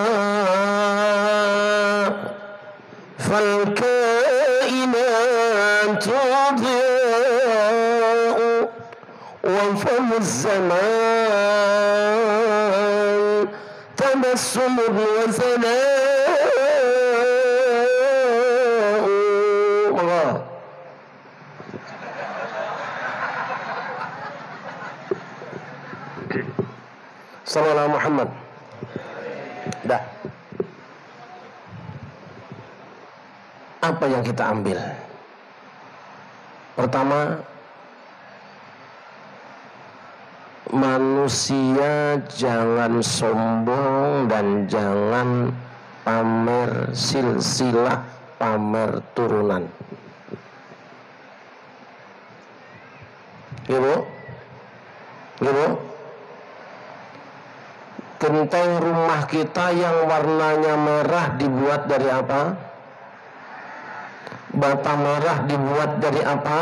fal kainat tudhi'u wa famu zaman tabassum wa salam Sallallahu Muhammad. Dah. Apa yang kita ambil? Pertama, manusia jangan sombong dan jangan pamer silsilah, pamer turunan. Gitu? Genteng rumah kita yang warnanya merah dibuat dari apa? Bata merah dibuat dari apa?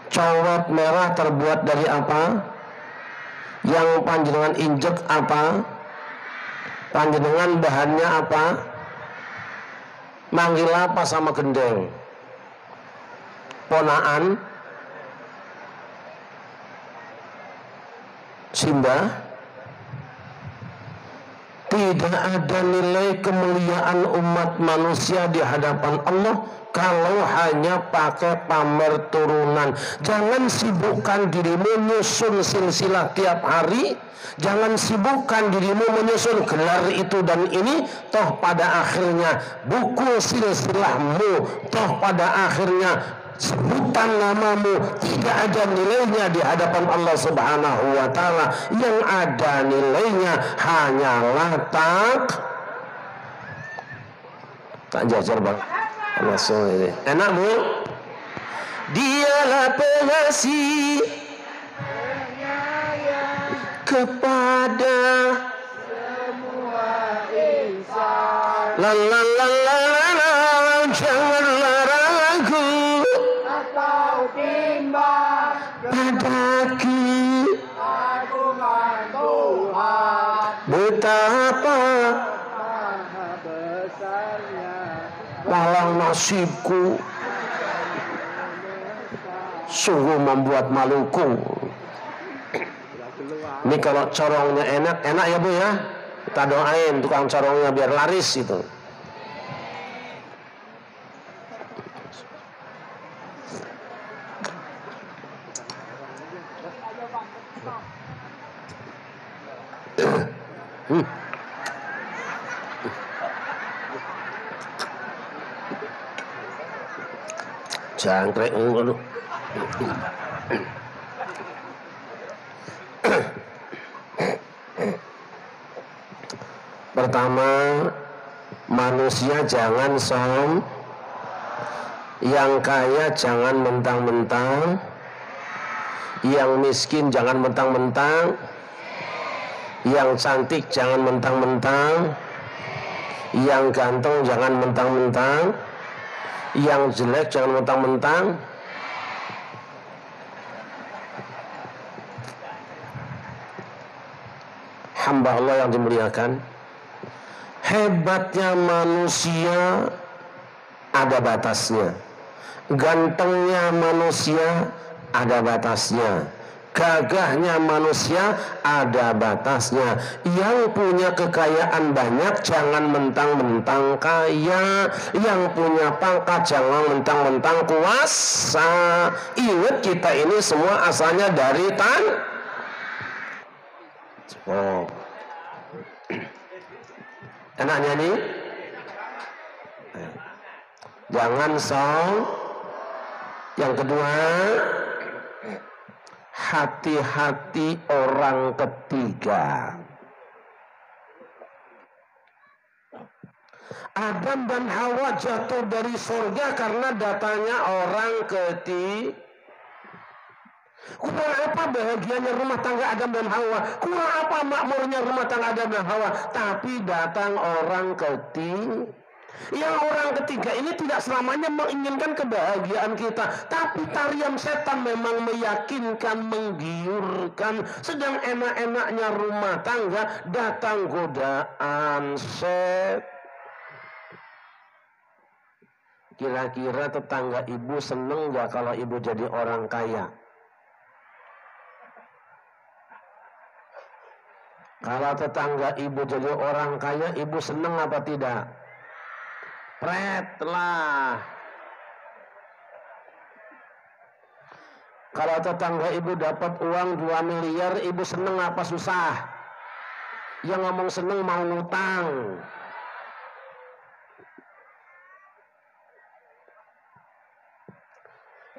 Cowet merah terbuat dari apa? Yang panjenengan injek apa? Panjenengan bahannya apa? Manggil apa sama gendeng? Ponaan? Simba? Tidak ada nilai kemuliaan umat manusia di hadapan Allah kalau hanya pakai pamer turunan. Jangan sibukkan dirimu menyusun silsilah tiap hari. Jangan sibukkan dirimu menyusun gelar itu dan ini. Toh pada akhirnya buku silsilahmu, toh pada akhirnya sebutan namamu tidak ada nilainya di hadapan Allah Subhanahu wa ta'ala. Yang ada nilainya hanyalah tak jajar bang. Langsung ini enak bu. Dialah pengasih kepada semua insan. La la la la la, janganlah ragu atau bimbang pada keagungan Tuhan. Betapa besarnya walau nasibku, sungguh membuat maluku. Ini kalau corongnya enak ya bu ya. Kita doain tukang corongnya biar laris itu. Jangkrik ngono. Pertama, manusia jangan sombong. Yang kaya jangan mentang-mentang. Yang miskin jangan mentang-mentang. Yang cantik jangan mentang-mentang. Yang ganteng jangan mentang-mentang. Yang jelek jangan mentang-mentang. Hamba Allah yang dimuliakan, hebatnya manusia ada batasnya. Gantengnya manusia ada batasnya. Gagahnya manusia ada batasnya. Yang punya kekayaan banyak jangan mentang-mentang kaya. Yang punya pangkat jangan mentang-mentang kuasa. Ingat kita ini semua asalnya dari oh. Enaknya nih, jangan sombong. Yang kedua, hati-hati orang ketiga. Adam dan Hawa jatuh dari surga karena datanya orang ketiga. Kurang apa bahagianya rumah tangga Adam dan Hawa? Kurang apa makmurnya rumah tangga Adam dan Hawa? Tapi datang orang ketiga. Yang orang ketiga ini tidak selamanya menginginkan kebahagiaan kita, tapi tarian setan memang meyakinkan, menggiurkan. Sedang enak-enaknya rumah tangga datang godaan setan. Kira-kira tetangga ibu seneng gak kalau ibu jadi orang kaya? Kalau tetangga ibu jadi orang kaya, ibu seneng apa tidak? Pret lah. Kalau tetangga ibu dapat uang 2 miliar, ibu seneng apa susah? Yang ngomong seneng mau ngutang.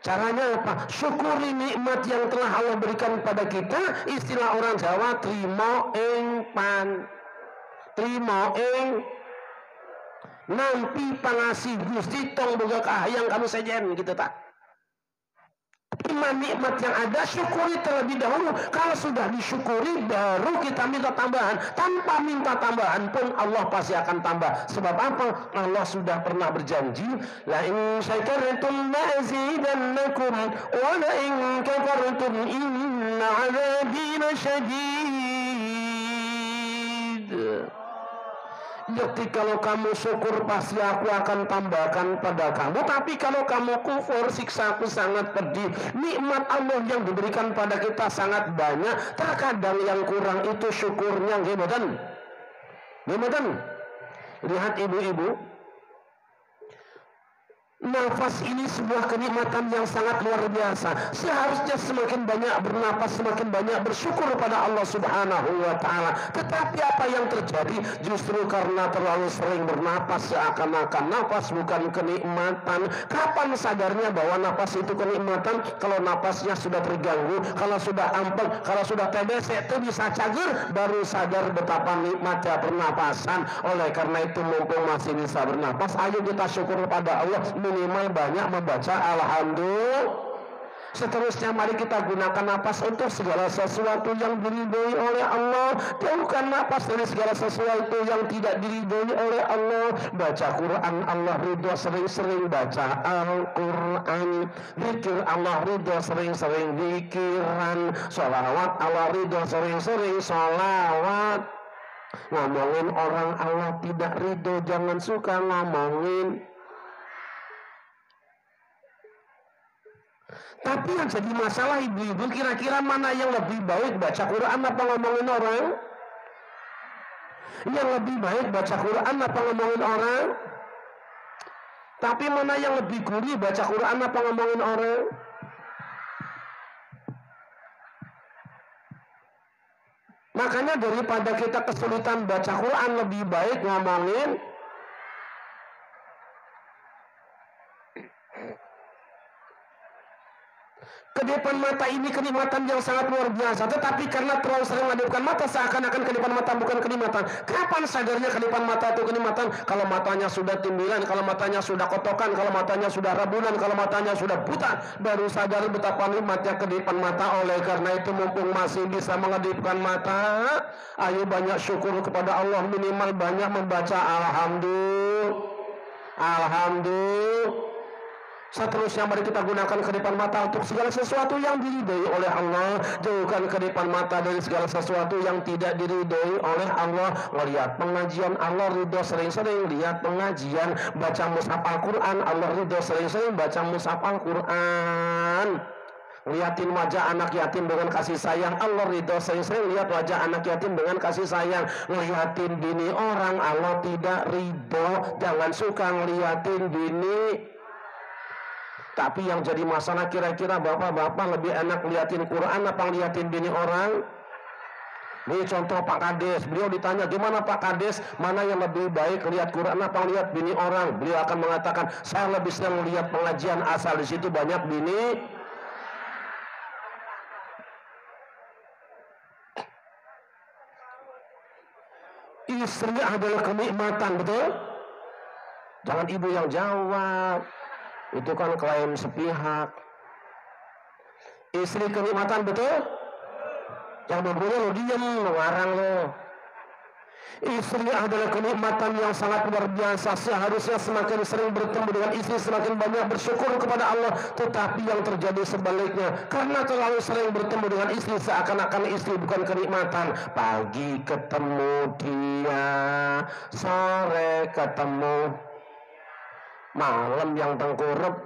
Caranya apa? Syukuri nikmat yang telah Allah berikan pada kita. Istilah orang Jawa, trimo ing pan. Trimo ing nampi pangasi Gusti tong boga kahayang kamu sejen gitu tak. Terima nikmat yang ada, syukuri terlebih dahulu. Kalau sudah disyukuri, baru kita minta tambahan. Tanpa minta tambahan pun Allah pasti akan tambah. Sebab apa? Allah sudah pernah berjanji, la in syakartum la'azidannakum wa la in kafartum inna 'adzabi lasyadid. Jadi kalau kamu syukur pasti aku akan tambahkan pada kamu. Tapi kalau kamu kufur, siksaku sangat pedih. Nikmat Allah yang diberikan pada kita sangat banyak. Terkadang yang kurang itu syukurnya. Gimana? Lihat ibu-ibu, nafas ini sebuah kenikmatan yang sangat luar biasa. Seharusnya semakin banyak bernapas, semakin banyak bersyukur pada Allah Subhanahu wa ta'ala. Tetapi apa yang terjadi? Justru karena terlalu sering bernapas, seakan-akan nafas bukan kenikmatan. Kapan sadarnya bahwa nafas itu kenikmatan? Kalau nafasnya sudah terganggu, kalau sudah ampel, kalau sudah TBC itu bisa cager, baru sadar betapa nikmatnya pernapasan. Oleh karena itu, mumpung masih bisa bernapas, ayo kita syukur pada Allah. Minimal banyak membaca alhamdulillah. Seterusnya mari kita gunakan napas untuk segala sesuatu yang diridhoi oleh Allah. Jauhkan napas dari segala sesuatu yang tidak diridhoi oleh Allah. Baca Quran Allah ridho, sering-sering baca Al-Quran. Zikir Allah ridho, sering-sering zikiran. Sholawat Allah ridho, sering-sering sholawat. Ngomongin orang Allah tidak ridho, jangan suka ngomongin. Tapi yang jadi masalah ibu-ibu, kira-kira mana yang lebih baik, baca Quran apa ngomongin orang? Yang lebih baik baca Quran apa ngomongin orang? Tapi mana yang lebih gurih, baca Quran apa ngomongin orang? Makanya daripada kita kesulitan baca Quran, lebih baik ngomongin. Kedipan mata ini kenikmatan yang sangat luar biasa. Tetapi karena terlalu sering mengadupkan mata, seakan-akan kedipan mata bukan kenikmatan. Kapan sadarnya kedipan mata itu kenikmatan? Kalau matanya sudah timbilan, kalau matanya sudah kotokan, kalau matanya sudah rabunan, kalau matanya sudah buta, baru sadar betapa nikmatnya kedipan mata. Oleh karena itu, mumpung masih bisa mengedipkan mata, ayo banyak syukur kepada Allah. Minimal banyak membaca alhamdulillah. Seterusnya mari kita gunakan kedipan mata untuk segala sesuatu yang diridhoi oleh Allah. Jauhkan kedipan mata dari segala sesuatu yang tidak diridhoi oleh Allah. Melihat pengajian Allah ridho, sering-sering lihat pengajian. Baca mushaf Al-Quran Allah ridho, sering-sering baca mushaf Al-Quran. Lihatin wajah anak yatim dengan kasih sayang Allah ridho, sering-sering lihat wajah anak yatim dengan kasih sayang. Ngeliatin bini orang Allah tidak ridho, jangan suka ngeliatin bini. Tapi yang jadi masalah, kira-kira bapak-bapak lebih enak liatin Quran apa liatin bini orang? Ini contoh Pak Kades, beliau ditanya gimana Pak Kades, mana yang lebih baik lihat Quran apa lihat bini orang? Beliau akan mengatakan, saya lebih senang lihat pengajian asal di situ banyak bini. Istri adalah kenikmatan, betul? Jangan ibu yang jawab. Itu kan klaim sepihak. Istri kenikmatan, betul? Yang mempunyai lo diam, mengarang lo. Istri adalah kenikmatan yang sangat luar biasa. Seharusnya semakin sering bertemu dengan istri, semakin banyak bersyukur kepada Allah. Tetapi yang terjadi sebaliknya, karena terlalu sering bertemu dengan istri, seakan-akan istri bukan kenikmatan. Pagi ketemu dia, sore ketemu, malam yang tengkurap,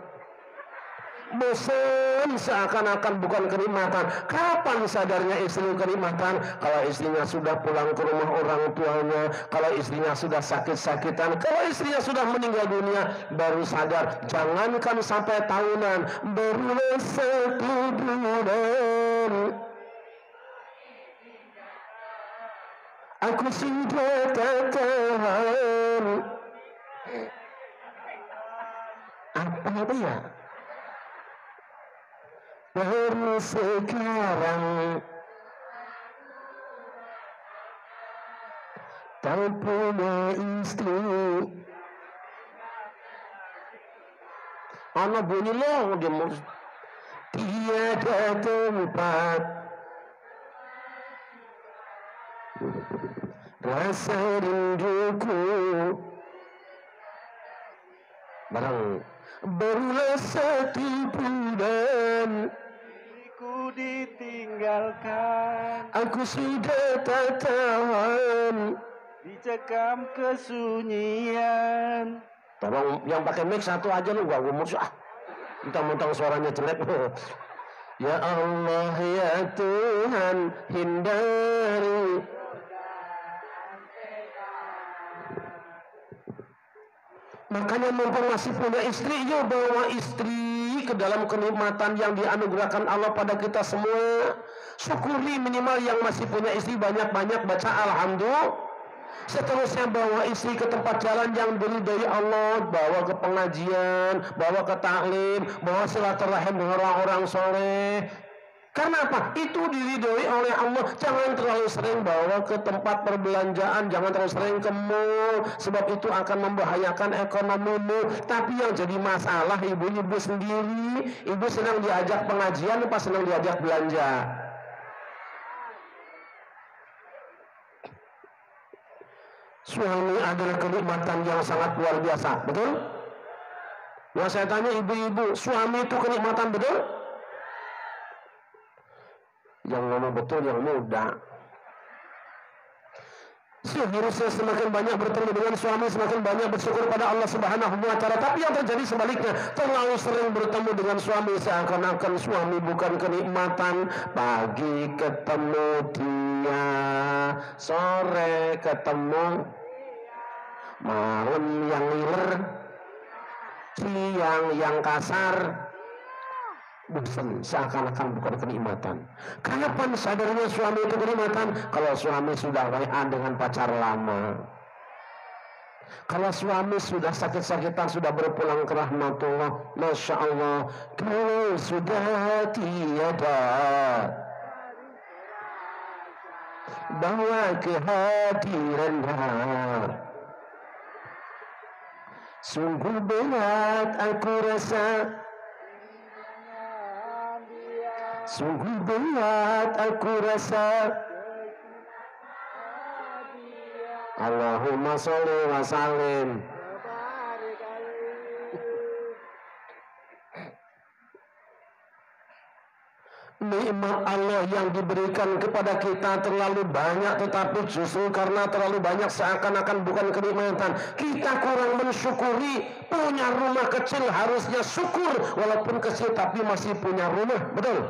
bosan seakan-akan bukan kenikmatan. Kapan sadarnya istri kenikmatan? Kalau istrinya sudah pulang ke rumah orang tuanya, kalau istrinya sudah sakit-sakitan, kalau istrinya sudah meninggal dunia, baru sadar. Jangankan sampai tahunan, baru 1 bulan aku sudah tak tahan. Apa ya? Baru sekarang tak punya istri. Anak bunyi loh dia mau tiada tempat rasa rinduku. Barang barulah 1 bulan ku ditinggalkan, aku sudah tak tahan, dicekam kesunyian. Tolong yang pakai mic satu aja lu, gak ngomong mentang-mentang suaranya jelek. Ya Allah ya Tuhan, hindari makanya mumpung masih punya istri, yuk bawa istri ke dalam kenikmatan yang dianugerahkan Allah pada kita semua. Syukuri minimal yang masih punya istri, banyak-banyak baca alhamdulillah. Seterusnya bawa istri ke tempat jalan yang diridhai Allah, bawa ke pengajian, bawa ke taklim, bawa silaturahim dengan orang-orang soleh. Karena apa? Itu diridhoi oleh Allah. Jangan terlalu sering bawa ke tempat perbelanjaan, jangan terlalu sering ke mall, sebab itu akan membahayakan ekonomimu. Tapi yang jadi masalah ibu-ibu sendiri, ibu senang diajak pengajian, pas senang diajak belanja. Suami adalah kenikmatan yang sangat luar biasa, betul? Yang saya tanya ibu-ibu, suami itu kenikmatan, betul? Yang ngomong betul yang muda. Seharusnya semakin banyak bertemu dengan suami, semakin banyak bersyukur pada Allah Subhanahu wa Ta'ala. Tapi yang terjadi sebaliknya, terlalu sering bertemu dengan suami seakan-akan suami bukan kenikmatan. Pagi ketemu dia, sore ketemu, malam yang ngiler, siang yang kasar. Bosan seakan-akan bukan kenikmatan. Kapan sadarnya suami itu kenikmatan? Kalau suami sudah WA dengan pacar lama, kalau suami sudah sakit-sakitan, sudah berpulang ke rahmatullah, Masya Allah. Kalau sudah tiada, bawa kehadirannya, sungguh berat aku rasa, sungguh berat aku rasa. Allahumma sholli wa sallim. Nikmat Allah yang diberikan kepada kita terlalu banyak, tetapi justru karena terlalu banyak seakan-akan bukan kenikmatan. Kita kurang mensyukuri. Punya rumah kecil harusnya syukur, walaupun kecil tapi masih punya rumah, betul?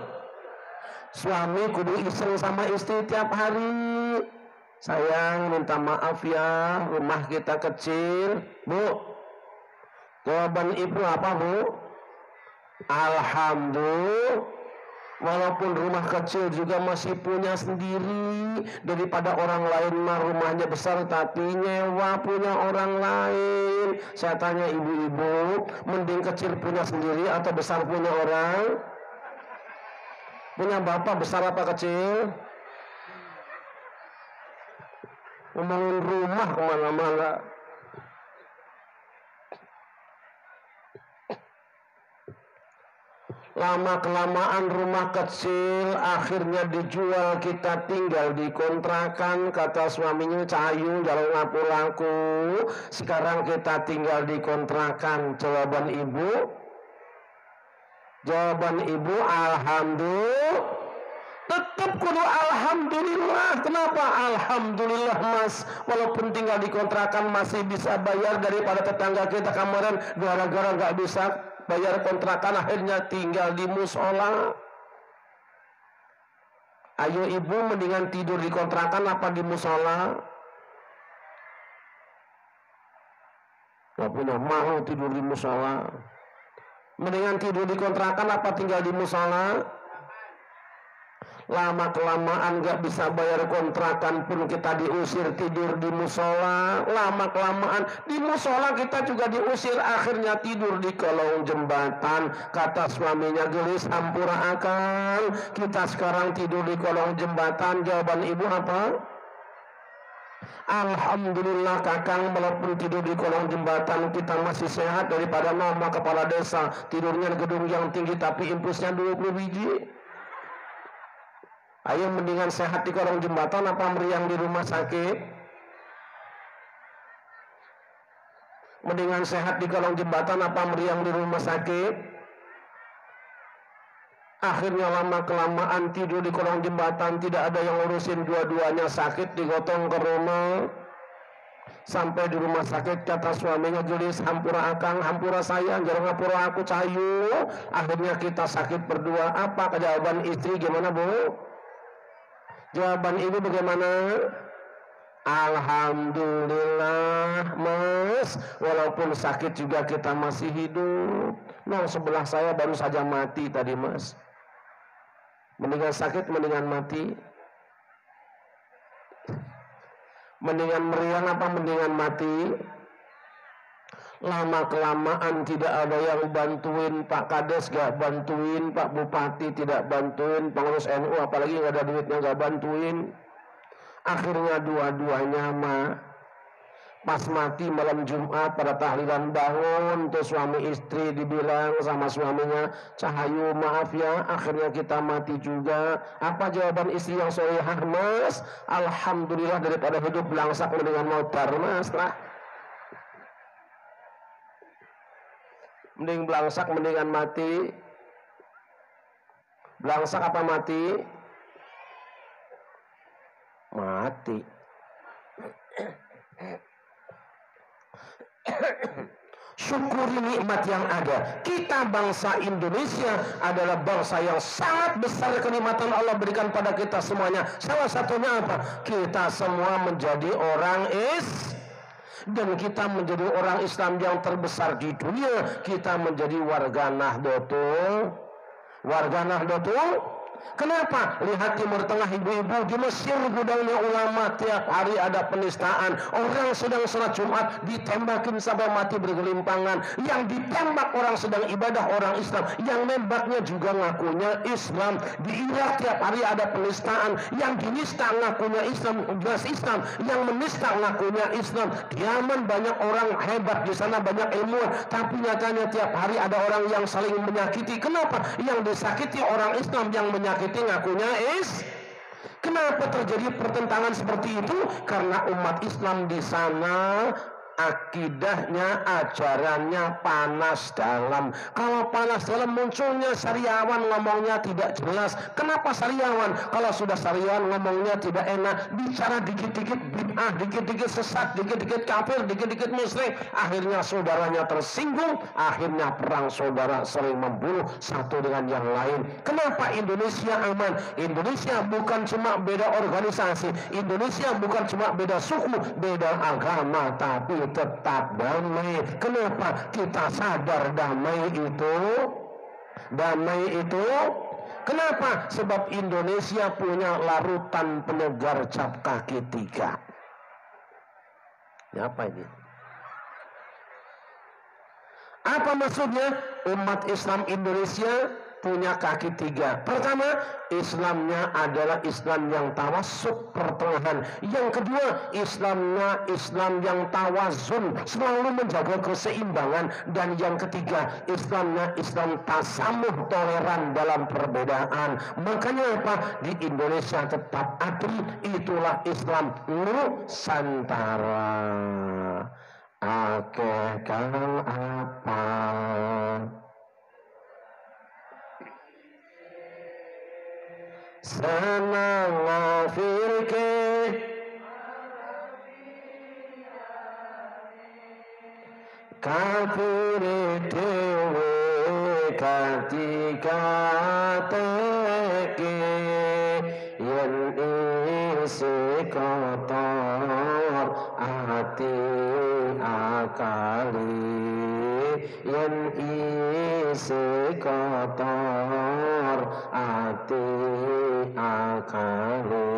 Suami kudu iseng sama istri tiap hari. Sayang, minta maaf ya, rumah kita kecil. Bu, jawaban ibu apa, Bu? Alhamdulillah. Walaupun rumah kecil juga masih punya sendiri. Daripada orang lain mah rumahnya besar tapi nyewa punya orang lain. Saya tanya ibu-ibu, mending kecil punya sendiri atau besar punya orang? Punya bapak besar apa kecil? Ngomongin rumah kemana-mana. Lama-kelamaan rumah kecil akhirnya dijual, kita tinggal di kontrakan. Kata suaminya, Cahayu jalan laku-laku, sekarang kita tinggal di kontrakan. Jawaban ibu? Jawaban ibu, alhamdulillah. Tetap kudu alhamdulillah. Kenapa? Alhamdulillah mas, walaupun tinggal di kontrakan masih bisa bayar daripada tetangga kita kamaran gara-gara gak bisa bayar kontrakan akhirnya tinggal di musola. Ayo ibu, mendingan tidur di kontrakan apa di musola? Gak punya mau tidur di musola. Mendingan tidur di kontrakan apa tinggal di musola? Lama kelamaan gak bisa bayar kontrakan pun kita diusir tidur di musola. Lama kelamaan di musola kita juga diusir, akhirnya tidur di kolong jembatan. Kata suaminya, gelis hampura akang, kita sekarang tidur di kolong jembatan. Jawaban ibu apa? Alhamdulillah kakang, walaupun tidur di kolong jembatan kita masih sehat daripada mama kepala desa tidurnya di gedung yang tinggi tapi impulsnya 20 biji. Ayo, mendingan sehat di kolong jembatan apa meriang di rumah sakit? Mendingan sehat di kolong jembatan apa meriang di rumah sakit? Akhirnya lama kelamaan tidur di kolong jembatan, tidak ada yang ngurusin, dua-duanya sakit, digotong ke rumah. Sampai di rumah sakit kata suaminya, gelis hampura akang, hampura saya, jarang ngapura aku cahayu. Akhirnya kita sakit berdua. Apa jawaban istri? Gimana bu? Jawaban ibu bagaimana? Alhamdulillah mas, walaupun sakit juga kita masih hidup. Nah, sebelah saya baru saja mati tadi mas. Mendingan sakit, mendingan mati? Mendingan meriang apa mendingan mati? Lama kelamaan tidak ada yang bantuin, Pak Kades gak bantuin, Pak Bupati tidak bantuin, pengurus NU apalagi gak ada duitnya gak bantuin. Akhirnya dua-duanya pas mati malam Jumat pada tahlilan bangun, tuh suami istri dibilang sama suaminya, Cahayu maaf ya, akhirnya kita mati juga. Apa jawaban istri yang solehah mas? Alhamdulillah, daripada hidup belangsak mendingan mautar mas lah. Mending belangsak mendingan mati. Belangsak apa mati? Mati. Syukuri nikmat yang ada. Kita bangsa Indonesia adalah bangsa yang sangat besar kenikmatan Allah berikan pada kita semuanya. Salah satunya apa? Kita semua menjadi orang dan kita menjadi orang Islam yang terbesar di dunia. Kita menjadi warga Nahdlatul. Warga Nahdlatul. Kenapa? Lihat Timur Tengah, ibu-ibu di Mesir gudangnya ulama, tiap hari ada penistaan. Orang sedang sholat Jumat ditembakin sampai mati bergelimpangan. Yang ditembak orang sedang ibadah orang Islam. Yang nembaknya juga ngakunya Islam. Di Irak tiap hari ada penistaan. Yang dinista ngakunya Islam, jelas Islam. Yang menista ngakunya Islam. Di Yaman banyak orang hebat, di sana banyak ilmuwan. Tapi nyatanya tiap hari ada orang yang saling menyakiti. Kenapa? Yang disakiti orang Islam, yang menyakiti ngakunya Kenapa terjadi pertentangan seperti itu? Karena umat Islam di sana akidahnya, ajarannya panas dalam. Kalau panas dalam munculnya sariawan, ngomongnya tidak jelas. Kenapa sariawan? Kalau sudah sariawan ngomongnya tidak enak, bicara dikit-dikit bid'ah, dikit-dikit sesat, dikit-dikit kafir, dikit-dikit musyrik, akhirnya saudaranya tersinggung, akhirnya perang saudara, sering membunuh satu dengan yang lain. Kenapa Indonesia aman? Indonesia bukan cuma beda organisasi, Indonesia bukan cuma beda suku, beda agama, tapi tetap damai. Kenapa? Kita sadar damai itu. Kenapa? Sebab Indonesia punya larutan penyegar cap kaki 3. Apa ini? Apa maksudnya? Umat Islam Indonesia punya kaki 3. Pertama, Islamnya adalah Islam yang tawassut, pertengahan. Yang kedua, Islamnya Islam yang tawazun, selalu menjaga keseimbangan. Dan yang ketiga, Islamnya Islam tasamuh, toleran dalam perbedaan. Makanya apa? Di Indonesia tetap adil. Itulah Islam Nusantara. Akeh kang apa? Senang ngafirke kafir dewe ketika teke yen isi kotor ati akali yen isi kotor ati akali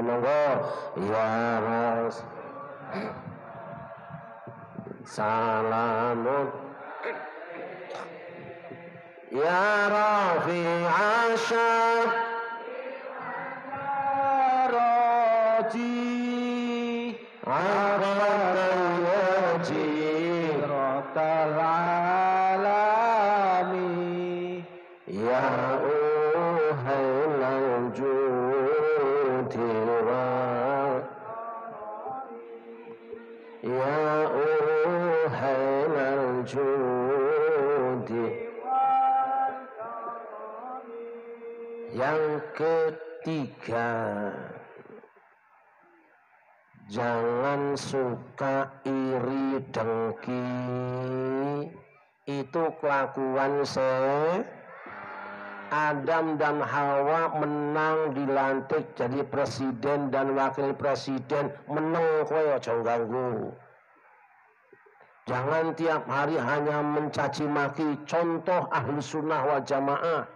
monggo ya Ras salamun ya Rafi asyad Roji Arayaji Rotal alami ya uhailal judiwa ya uhailal judi. Yang ketiga, jangan suka iri dengki. Itu kelakuan Adam dan Hawa menang dilantik jadi presiden dan wakil presiden, menang kowe aja ganggu. Jangan tiap hari hanya mencaci maki. Contoh ahli sunnah wal jamaah,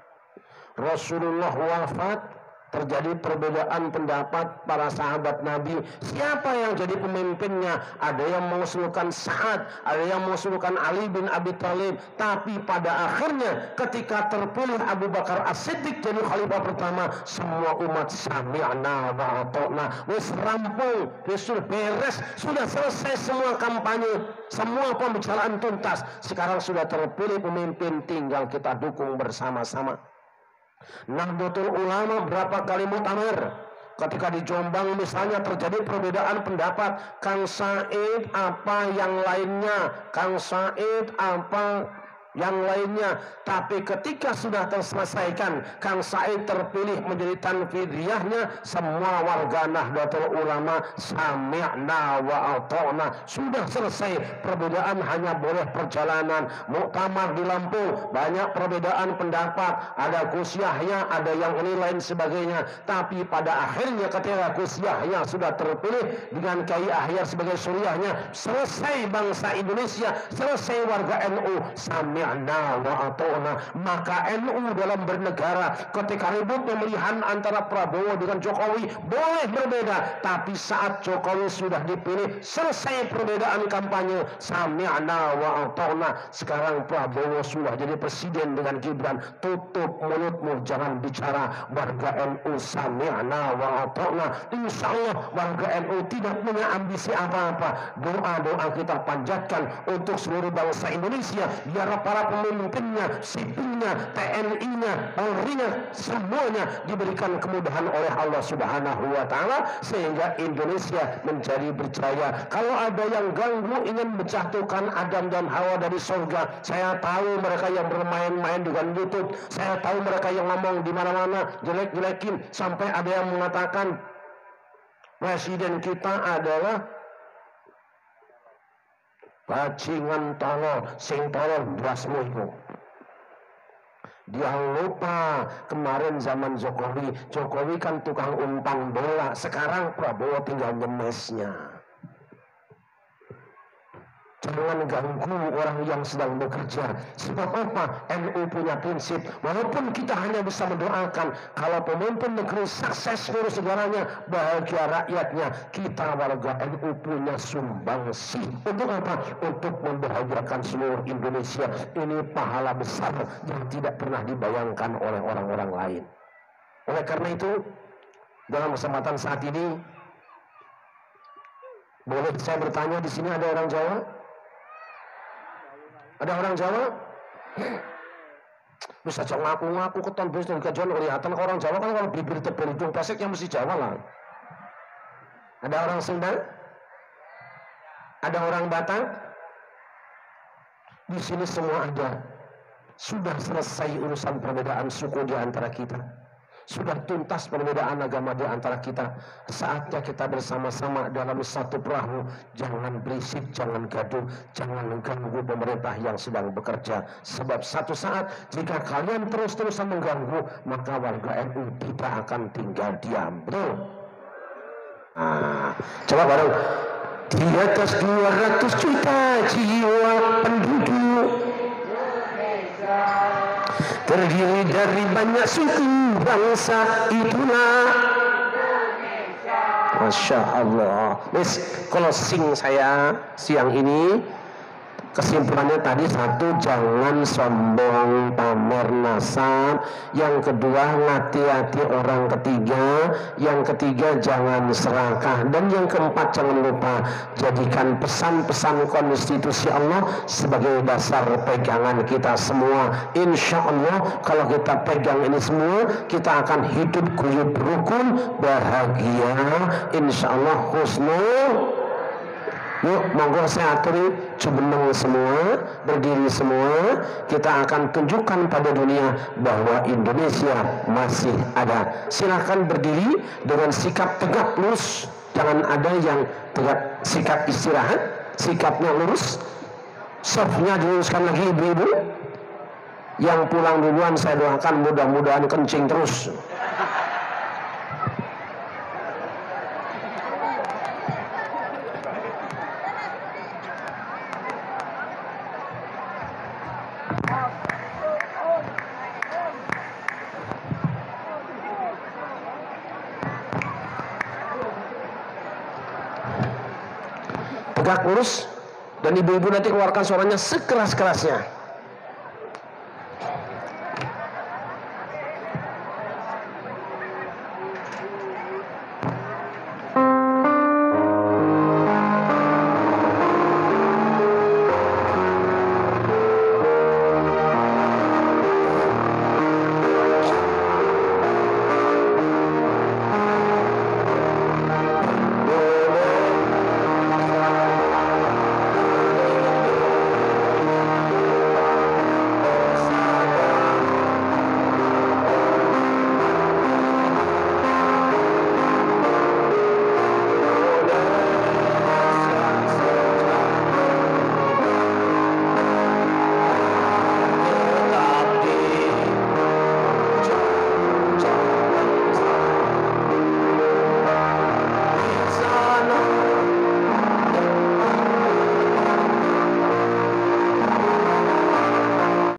Rasulullah wafat, terjadi perbedaan pendapat para sahabat Nabi. Siapa yang jadi pemimpinnya? Ada yang mengusulkan Sa'ad, ada yang mengusulkan Ali bin Abi Thalib. Tapi pada akhirnya ketika terpilih Abu Bakar As-Siddiq jadi khalifah pertama, semua umat sami'na wa ata'na. Wis rampung, wis beres, sudah selesai semua kampanye, semua pembicaraan tuntas. Sekarang sudah terpilih pemimpin, tinggal kita dukung bersama-sama. Nahdlatul Ulama berapa kali muktamar? Ketika di Jombang misalnya terjadi perbedaan pendapat, Kang Said apa yang lainnya, Kang Said apa yang lainnya. Tapi ketika sudah terselesaikan, Kang Said terpilih menjadi tanfidiyahnya, semua warga Nahdlatul Ulama sami'na wa ata'na. Sudah selesai, perbedaan hanya boleh perjalanan. Muktamar di Lampung banyak perbedaan pendapat, ada Gus Yahya, ada yang ini lain sebagainya. Tapi pada akhirnya ketika Gus Yahya sudah terpilih dengan Kiai Ahyar sebagai suriahnya, selesai bangsa Indonesia, selesai warga NU sami'na wa ata'na. Maka NU dalam bernegara, ketika ribut pemilihan antara Prabowo dengan Jokowi boleh berbeda, tapi saat Jokowi sudah dipilih, selesai perbedaan kampanye, sami'na wa ata'na. Sekarang Prabowo sudah jadi presiden dengan Gibran, tutup mulutmu, jangan bicara. Warga NU sami'na wa ata'na. Insya Allah warga NU tidak punya ambisi apa-apa. Doa-doa kita panjatkan untuk seluruh bangsa Indonesia, biar para pemimpinnya, sipilnya, TNI-nya, Polri-nya, semuanya diberikan kemudahan oleh Allah Subhanahu wa Ta'ala, sehingga Indonesia menjadi berjaya. Kalau ada yang ganggu ingin menjatuhkan Adam dan Hawa dari surga, saya tahu mereka yang bermain-main dengan YouTube, saya tahu mereka yang ngomong di mana-mana jelek-jelekin, sampai ada yang mengatakan presiden kita adalah bajingan tolol, sing tolol brasmu itu. Dia lupa kemarin zaman Jokowi kan tukang umpan bola, sekarang Prabowo tinggal nyemesnya. Jangan ganggu orang yang sedang bekerja. Sebab apa? NU punya prinsip, walaupun kita hanya bisa mendoakan, kalau pemimpin negeri sukses ngurus segalanya, bahagia rakyatnya, kita warga NU punya sumbangsi. Untuk apa? Untuk membahagiakan seluruh Indonesia. Ini pahala besar yang tidak pernah dibayangkan oleh orang-orang lain. Oleh karena itu, dalam kesempatan saat ini, boleh saya bertanya, di sini ada orang Jawa? Ada orang Jawa? Bisa ngaku-ngaku keton bis dan kajian kelihatan ke orang Jawa kan, kalau bibir tebal hidung pesek yang mesti Jawa lah. Ada orang Sunda? Ada orang Batak? Di sini semua ada. Sudah selesai urusan perbedaan suku di antara kita. Sudah tuntas perbedaan agama di antara kita. Saatnya kita bersama-sama dalam satu perahu. Jangan berisik, jangan gaduh, jangan mengganggu pemerintah yang sedang bekerja. Sebab satu saat jika kalian terus-terusan mengganggu, maka warga NU tidak akan tinggal diam. Betul? Coba bareng. Di atas 200 juta jiwa penduduk, terdiri dari banyak suku bangsa, itulah Indonesia. Masya Allah. Closing saya siang ini, kesimpulannya tadi, satu, jangan sombong pamer nasab. Yang kedua, hati-hati orang ketiga. Yang ketiga, jangan serakah. Dan yang keempat, jangan lupa jadikan pesan-pesan konstitusi Allah sebagai dasar pegangan kita semua. Insya Allah kalau kita pegang ini semua, kita akan hidup guyub rukun, bahagia, insya Allah husnul. Yuk, monggo saya aturi jumeneng semua, berdiri semua. Kita akan tunjukkan pada dunia bahwa Indonesia masih ada. Silakan berdiri dengan sikap tegak lurus. Jangan ada yang tegak, sikap istirahat, sikapnya lurus. Softnya diluruskan lagi ibu-ibu. Yang pulang duluan saya doakan mudah-mudahan kencing terus. Tegak lurus, dan ibu-ibu nanti keluarkan suaranya sekeras-kerasnya.